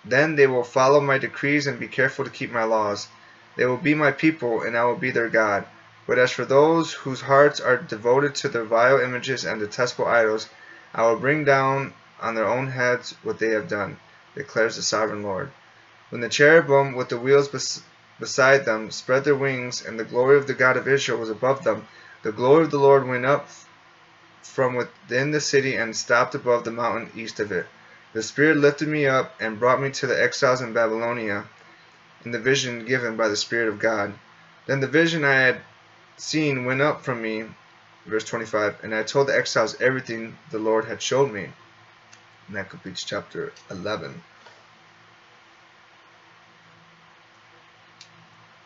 Then they will follow my decrees and be careful to keep my laws. They will be my people, and I will be their God. But as for those whose hearts are devoted to their vile images and detestable idols, I will bring down on their own heads what they have done, declares the sovereign Lord. When the cherubim with the wheels beside them spread their wings, and the glory of the God of Israel was above them, the glory of the Lord went up from within the city and stopped above the mountain east of it. The Spirit lifted me up and brought me to the exiles in Babylonia, in the vision given by the Spirit of God. Then the vision I had seen went up from me, verse 25, and I told the exiles everything the Lord had showed me. And that completes chapter 11.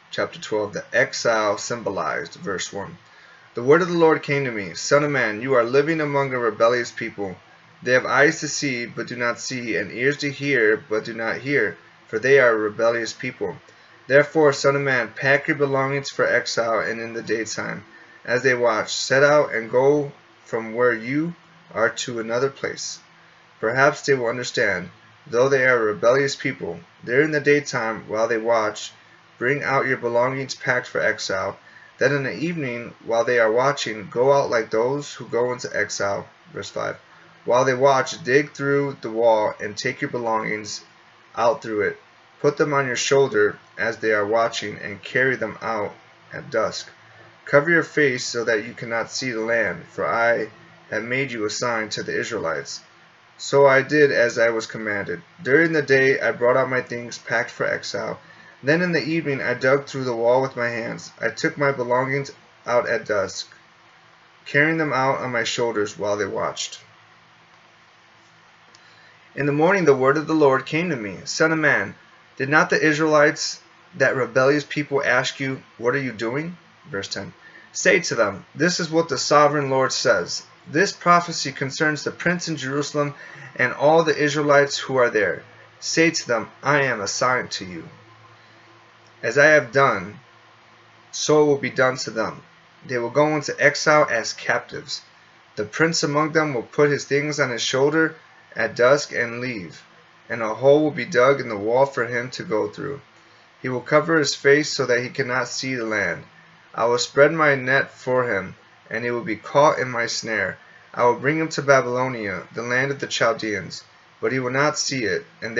Chapter 12, the exile symbolized, verse 1. The word of the Lord came to me, Son of man, you are living among a rebellious people. They have eyes to see, but do not see, and ears to hear, but do not hear, for they are a rebellious people. Therefore, son of man, pack your belongings for exile, and in the daytime, as they watch, set out and go from where you are to another place. Perhaps they will understand, though they are a rebellious people. There in the daytime, while they watch, bring out your belongings packed for exile. Then in the evening, while they are watching, go out like those who go into exile. Verse 5. While they watch, dig through the wall and take your belongings out through it. Put them on your shoulder as they are watching, and carry them out at dusk. Cover your face so that you cannot see the land, for I have made you a sign to the Israelites. So I did as I was commanded. During the day I brought out my things packed for exile. Then in the evening I dug through the wall with my hands. I took my belongings out at dusk, carrying them out on my shoulders while they watched. In the morning the word of the Lord came to me, Son of man, did not the Israelites, that rebellious people, ask you, what are you doing? Verse 10. Say to them, this is what the sovereign Lord says. This prophecy concerns the prince in Jerusalem and all the Israelites who are there. Say to them, I am assigned to you. As I have done, so will be done to them. They will go into exile as captives. The prince among them will put his things on his shoulder at dusk and leave, and a hole will be dug in the wall for him to go through. He will cover his face so that he cannot see the land. I will spread my net for him, and he will be caught in my snare. I will bring him to Babylonia, the land of the Chaldeans, but he will not see it, and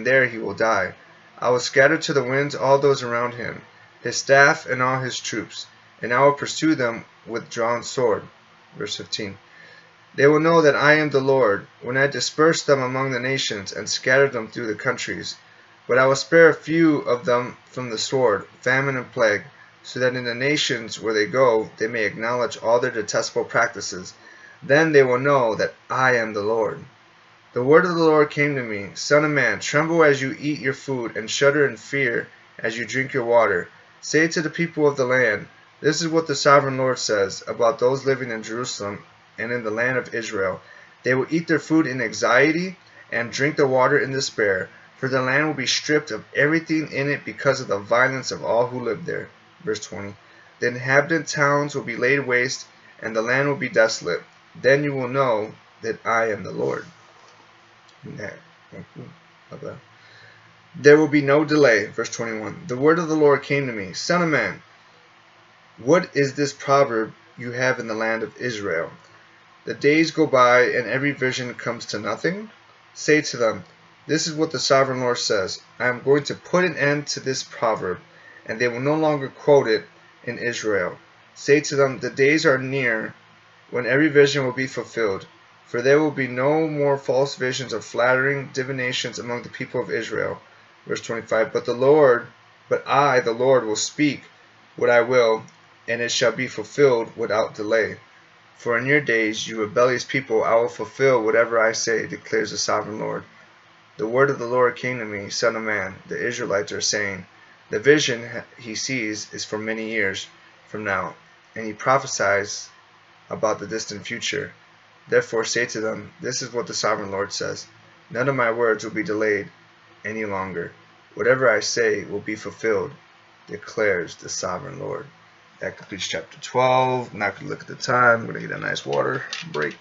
there he will die. I will scatter to the winds all those around him, his staff and all his troops, and I will pursue them with drawn sword. Verse 15. They will know that I am the Lord, when I disperse them among the nations and scatter them through the countries. But I will spare a few of them from the sword, famine, and plague, so that in the nations where they go they may acknowledge all their detestable practices. Then they will know that I am the Lord. The word of the Lord came to me, Son of man, tremble as you eat your food, and shudder in fear as you drink your water. Say to the people of the land, this is what the sovereign Lord says about those living in Jerusalem and in the land of Israel. They will eat their food in anxiety and drink the water in despair, for the land will be stripped of everything in it because of the violence of all who live there. Verse 20. The inhabited towns will be laid waste, and the land will be desolate. Then you will know that I am the Lord. There will be no delay. Verse 21. The word of the Lord came to me, Son of man, what is this proverb you have in the land of Israel? The days go by and every vision comes to nothing. Say to them, this is what the sovereign Lord says. I am going to put an end to this proverb, and they will no longer quote it in Israel. Say to them, the days are near when every vision will be fulfilled. For there will be no more false visions of flattering divinations among the people of Israel. Verse 25. But I, the Lord, will speak what I will, and it shall be fulfilled without delay. For in your days, you rebellious people, I will fulfill whatever I say, declares the sovereign Lord. The word of the Lord came to me, Son of man, the Israelites are saying, the vision he sees is for many years from now, and he prophesies about the distant future. Therefore say to them, this is what the sovereign Lord says. None of my words will be delayed any longer. Whatever I say will be fulfilled, declares the sovereign Lord. That completes chapter 12. Not going to look at the time. I'm going to get a nice water break.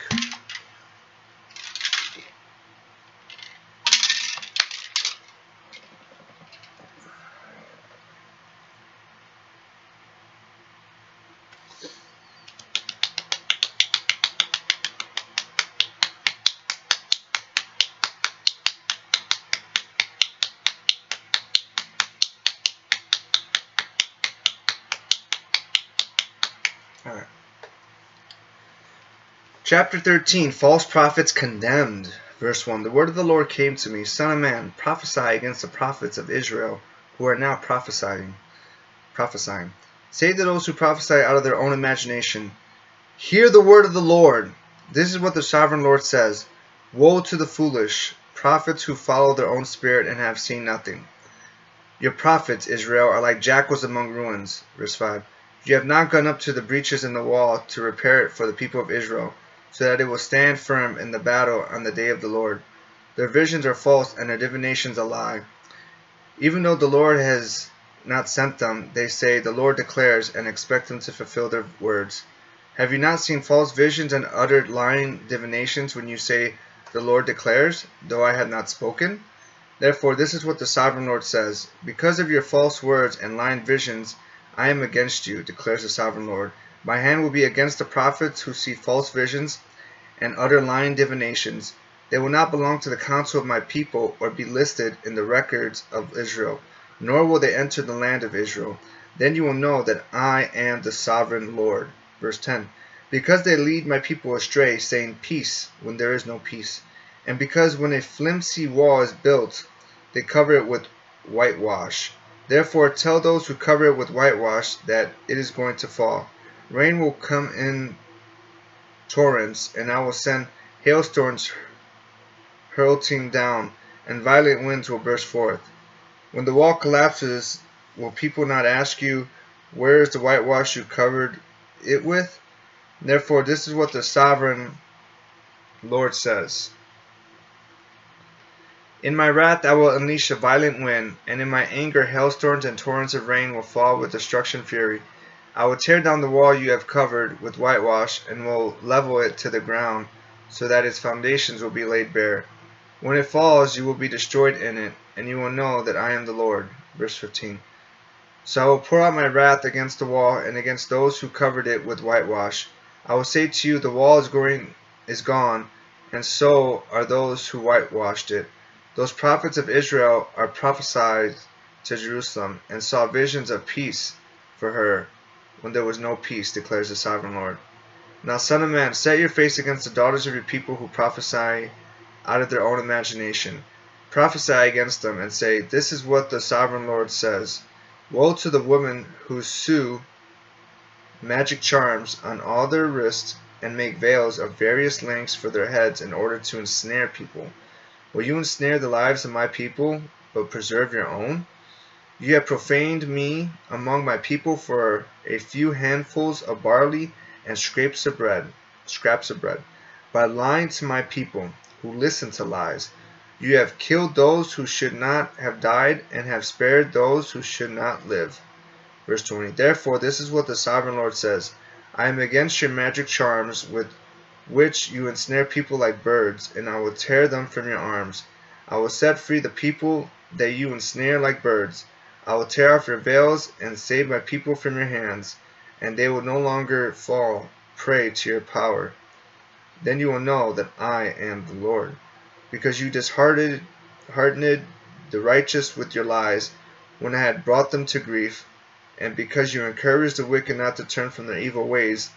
Alright. Chapter 13, False Prophets Condemned. Verse 1, the word of the Lord came to me, Son of man, prophesy against the prophets of Israel, who are now prophesying. Say to those who prophesy out of their own imagination, hear the word of the Lord. This is what the sovereign Lord says. Woe to the foolish, prophets who follow their own spirit and have seen nothing. Your prophets, Israel, are like jackals among ruins. Verse 5. You have not gone up to the breaches in the wall to repair it for the people of Israel, so that it will stand firm in the battle on the day of the Lord. Their visions are false and their divinations a lie. Even though the Lord has not sent them, they say, the Lord declares, and expect them to fulfill their words. Have you not seen false visions and uttered lying divinations when you say, the Lord declares, though I had not spoken? Therefore this is what the sovereign Lord says. Because of your false words and lying visions, I am against you, declares the sovereign Lord. My hand will be against the prophets who see false visions and utter lying divinations. They will not belong to the council of my people or be listed in the records of Israel, nor will they enter the land of Israel. Then you will know that I am the sovereign Lord. Verse 10. Because they lead my people astray, saying peace when there is no peace, and because when a flimsy wall is built, they cover it with whitewash. Therefore tell those who cover it with whitewash that it is going to fall. Rain will come in torrents, and I will send hailstones hurtling down, and violent winds will burst forth. When the wall collapses, will people not ask you, where is the whitewash you covered it with? Therefore, this is what the sovereign Lord says. In my wrath I will unleash a violent wind, and in my anger hailstones and torrents of rain will fall with destruction fury. I will tear down the wall you have covered with whitewash, and will level it to the ground, so that its foundations will be laid bare. When it falls, you will be destroyed in it, and you will know that I am the Lord. Verse 15. So I will pour out my wrath against the wall and against those who covered it with whitewash. I will say to you, the wall is gone, and so are those who whitewashed it. Those prophets of Israel are prophesied to Jerusalem, and saw visions of peace for her, when there was no peace, declares the sovereign Lord. Now, son of man, set your face against the daughters of your people who prophesy out of their own imagination. Prophesy against them, and say, this is what the sovereign Lord says. Woe to the women who sew magic charms on all their wrists, and make veils of various lengths for their heads in order to ensnare people. Will you ensnare the lives of my people, but preserve your own? You have profaned me among my people for a few handfuls of barley and scraps of bread, by lying to my people, who listen to lies. You have killed those who should not have died, and have spared those who should not live. Verse 20. Therefore, this is what the sovereign Lord says. I am against your magic charms with which you ensnare people like birds, and I will tear them from your arms. I will set free the people that you ensnare like birds. I will tear off your veils and save my people from your hands, and they will no longer fall prey to your power. Then you will know that I am the Lord. Because you disheartened the righteous with your lies, when I had brought them to grief, and because you encouraged the wicked not to turn from their evil ways,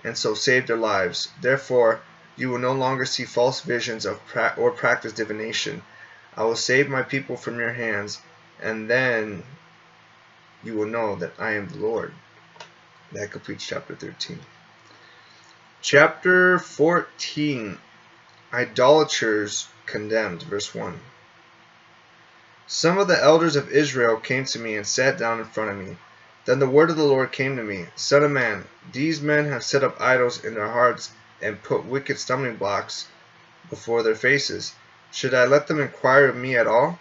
and so saved their lives. Therefore, you will no longer see false visions or practice divination. I will save my people from your hands, and then you will know that I am the Lord. That completes chapter 13. Chapter 14. Idolaters condemned. Verse 1. Some of the elders of Israel came to me and sat down in front of me. Then the word of the Lord came to me, Son of man, these men have set up idols in their hearts and put wicked stumbling blocks before their faces. Should I let them inquire of me at all?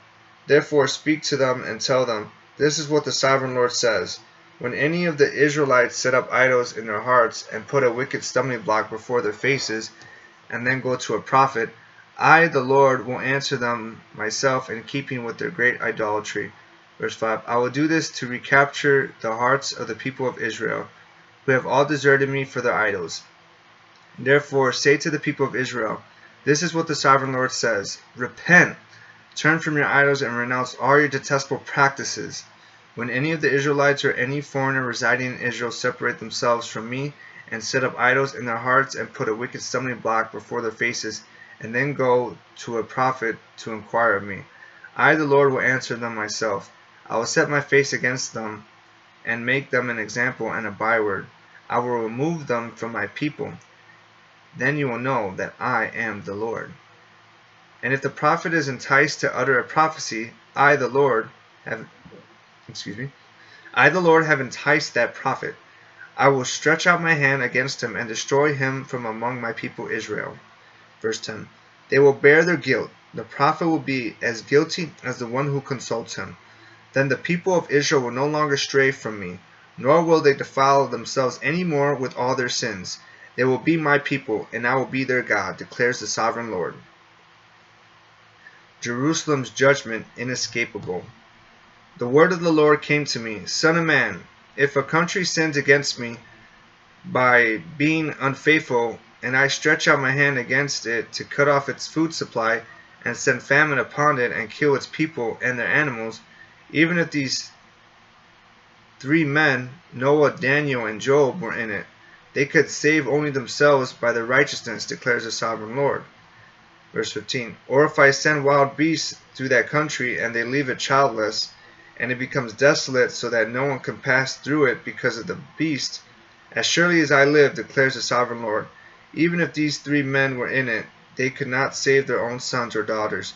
Therefore speak to them and tell them, this is what the sovereign Lord says. When any of the Israelites set up idols in their hearts and put a wicked stumbling block before their faces, and then go to a prophet, I, the Lord, will answer them myself in keeping with their great idolatry. Verse 5. I will do this to recapture the hearts of the people of Israel, who have all deserted me for their idols. Therefore say to the people of Israel, this is what the sovereign Lord says. Repent, turn from your idols, and renounce all your detestable practices. When any of the Israelites or any foreigner residing in Israel separate themselves from me, and set up idols in their hearts, and put a wicked stumbling block before their faces, and then go to a prophet to inquire of me, I, the Lord, will answer them myself. I will set my face against them, and make them an example and a byword. I will remove them from my people. Then you will know that I am the Lord. And if the prophet is enticed to utter a prophecy, I, the Lord, have enticed that prophet. I will stretch out my hand against him and destroy him from among my people Israel. Verse 10. They will bear their guilt. The prophet will be as guilty as the one who consults him. Then the people of Israel will no longer stray from me, nor will they defile themselves any more with all their sins. They will be my people, and I will be their God, declares the sovereign Lord. Jerusalem's judgment inescapable. The word of the Lord came to me, Son of man, if a country sins against me by being unfaithful, and I stretch out my hand against it to cut off its food supply, and send famine upon it, and kill its people and their animals, even if these three men, Noah, Daniel, and Job, were in it, they could save only themselves by their righteousness, declares the sovereign Lord. Verse 15. Or if I send wild beasts through that country, and they leave it childless, and it becomes desolate so that no one can pass through it because of the beast, as surely as I live, declares the sovereign Lord, even if these three men were in it, they could not save their own sons or daughters.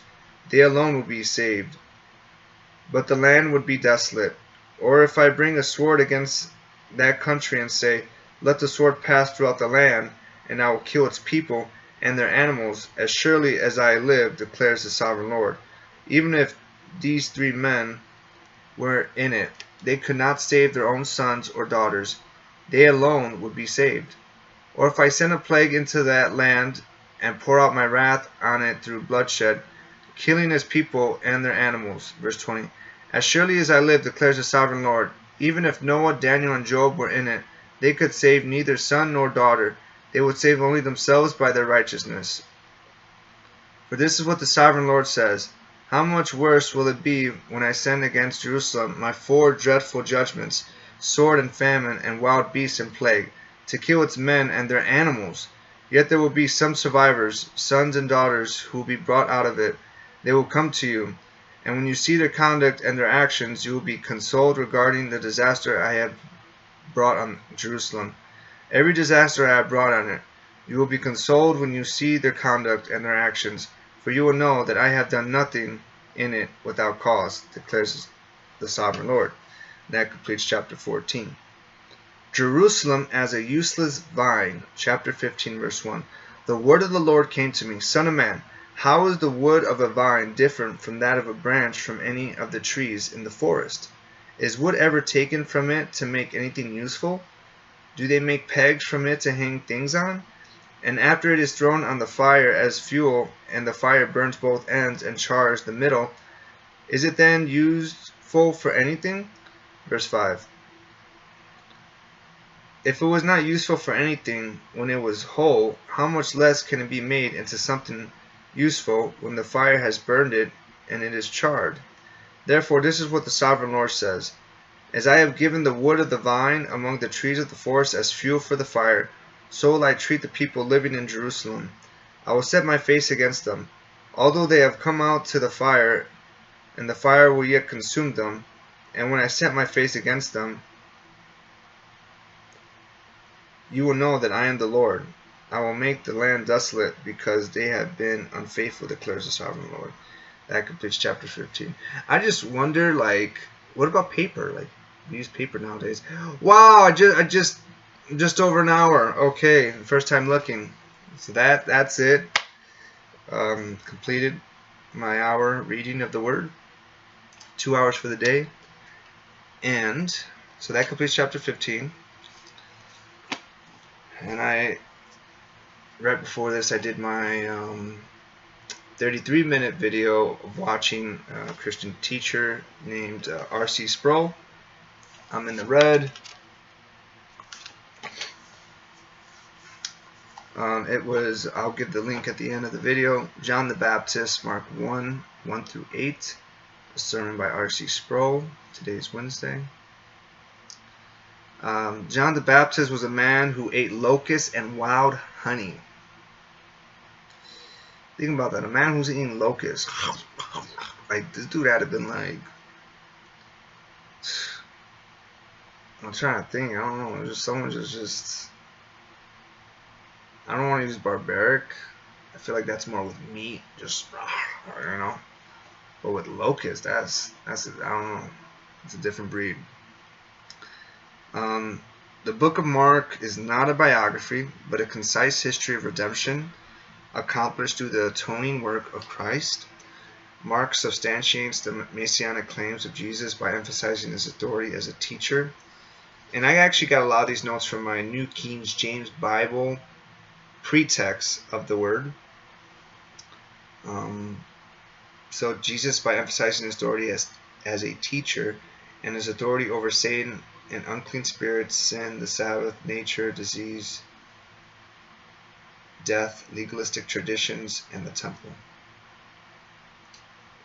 They alone would be saved, but the land would be desolate. Or if I bring a sword against that country and say, let the sword pass throughout the land, and I will kill its people and their animals, as surely as I live, declares the sovereign Lord. Even if these 3 men were in it, they could not save their own sons or daughters. They alone would be saved. Or if I send a plague into that land and pour out my wrath on it through bloodshed, killing its people and their animals. Verse 20. As surely as I live, declares the sovereign Lord, even if Noah, Daniel, and Job were in it, they could save neither son nor daughter. They would save only themselves by their righteousness. For this is what the sovereign Lord says: how much worse will it be when I send against Jerusalem my 4 dreadful judgments, sword and famine, and wild beast and plague, to kill its men and their animals. Yet there will be some survivors, sons and daughters, who will be brought out of it. They will come to you, and when you see their conduct and their actions, you will be consoled regarding the disaster I have brought on Jerusalem. Every disaster I have brought on it. You will be consoled when you see their conduct and their actions, for you will know that I have done nothing in it without cause, declares the sovereign Lord. That completes chapter 14. Jerusalem as a useless vine. Chapter 15, verse 1. The word of the Lord came to me, Son of man, how is the wood of a vine different from that of a branch from any of the trees in the forest? Is wood ever taken from it to make anything useful? Do they make pegs from it to hang things on? And after it is thrown on the fire as fuel, and the fire burns both ends and chars the middle, is it then useful for anything? Verse 5. If it was not useful for anything when it was whole, how much less can it be made into something useful when the fire has burned it and it is charred? Therefore this is what the sovereign Lord says: as I have given the wood of the vine among the trees of the forest as fuel for the fire, so will I treat the people living in Jerusalem. I will set my face against them, although they have come out to the fire, and the fire will yet consume them. And when I set my face against them, you will know that I am the Lord. I will make the land desolate because they have been unfaithful, declares the sovereign Lord. That completes chapter 15. I just wonder, like, what about paper? Like, we use paper nowadays. Wow, I just over an hour. Okay, first time looking. So that's it. Completed my hour reading of the Word. 2 hours for the day. And so that completes chapter 15. And right before this, I did my 33-minute video of watching a Christian teacher named R.C. Sproul. I'm in the red. It was, I'll give the link at the end of the video, John the Baptist, Mark 1, 1 through 8, a sermon by R.C. Sproul. Today's Wednesday. John the Baptist was a man who ate locusts and wild honey. Think about that. A man who's eating locusts. Like, this dude had to have been like, I'm trying to think. I don't know. Just someone just. I don't want to use barbaric. I feel like that's more with meat. Just, you know. But with locusts, that's I don't know. It's a different breed. The book of Mark is not a biography, but a concise history of redemption accomplished through the atoning work of Christ. Mark substantiates the messianic claims of Jesus by emphasizing his authority as a teacher. And I actually got a lot of these notes from my New King James Bible pretext of the word. So Jesus, by emphasizing his authority as a teacher and his authority over Satan and unclean spirits, sin, the Sabbath, nature, disease, death, legalistic traditions, and the temple.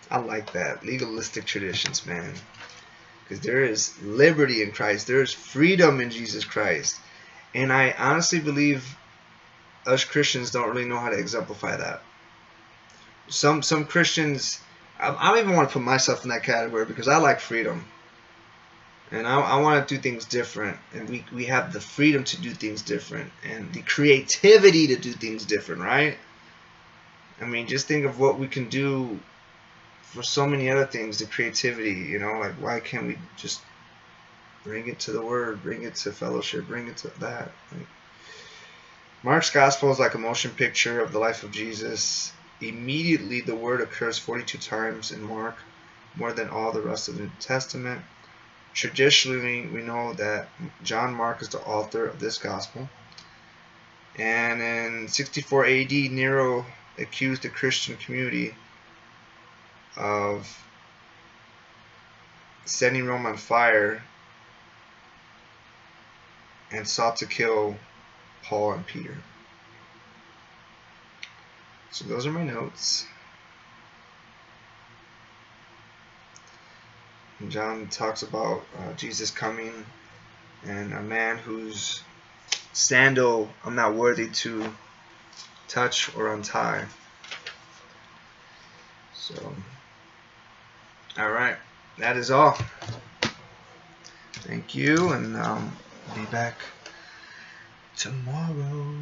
I like that. Legalistic traditions, man. Because there is liberty in Christ. There is freedom in Jesus Christ. And I honestly believe us Christians don't really know how to exemplify that. Some Christians, I don't even want to put myself in that category because I like freedom. And I want to do things different. And we have the freedom to do things different. And the creativity to do things different, right? I mean, just think of what we can do for so many other things, the creativity, like why can't we just bring it to the Word, bring it to fellowship, bring it to that? Like, Mark's Gospel is like a motion picture of the life of Jesus. Immediately, the word occurs 42 times in Mark, more than all the rest of the New Testament. Traditionally, we know that John Mark is the author of this Gospel. And in 64 AD, Nero accused the Christian community of setting Rome on fire and sought to kill Paul and Peter. So those are my notes. And John talks about Jesus coming and a man whose sandal I'm not worthy to touch or untie. So, alright, that is all. Thank you, and I'll be back tomorrow.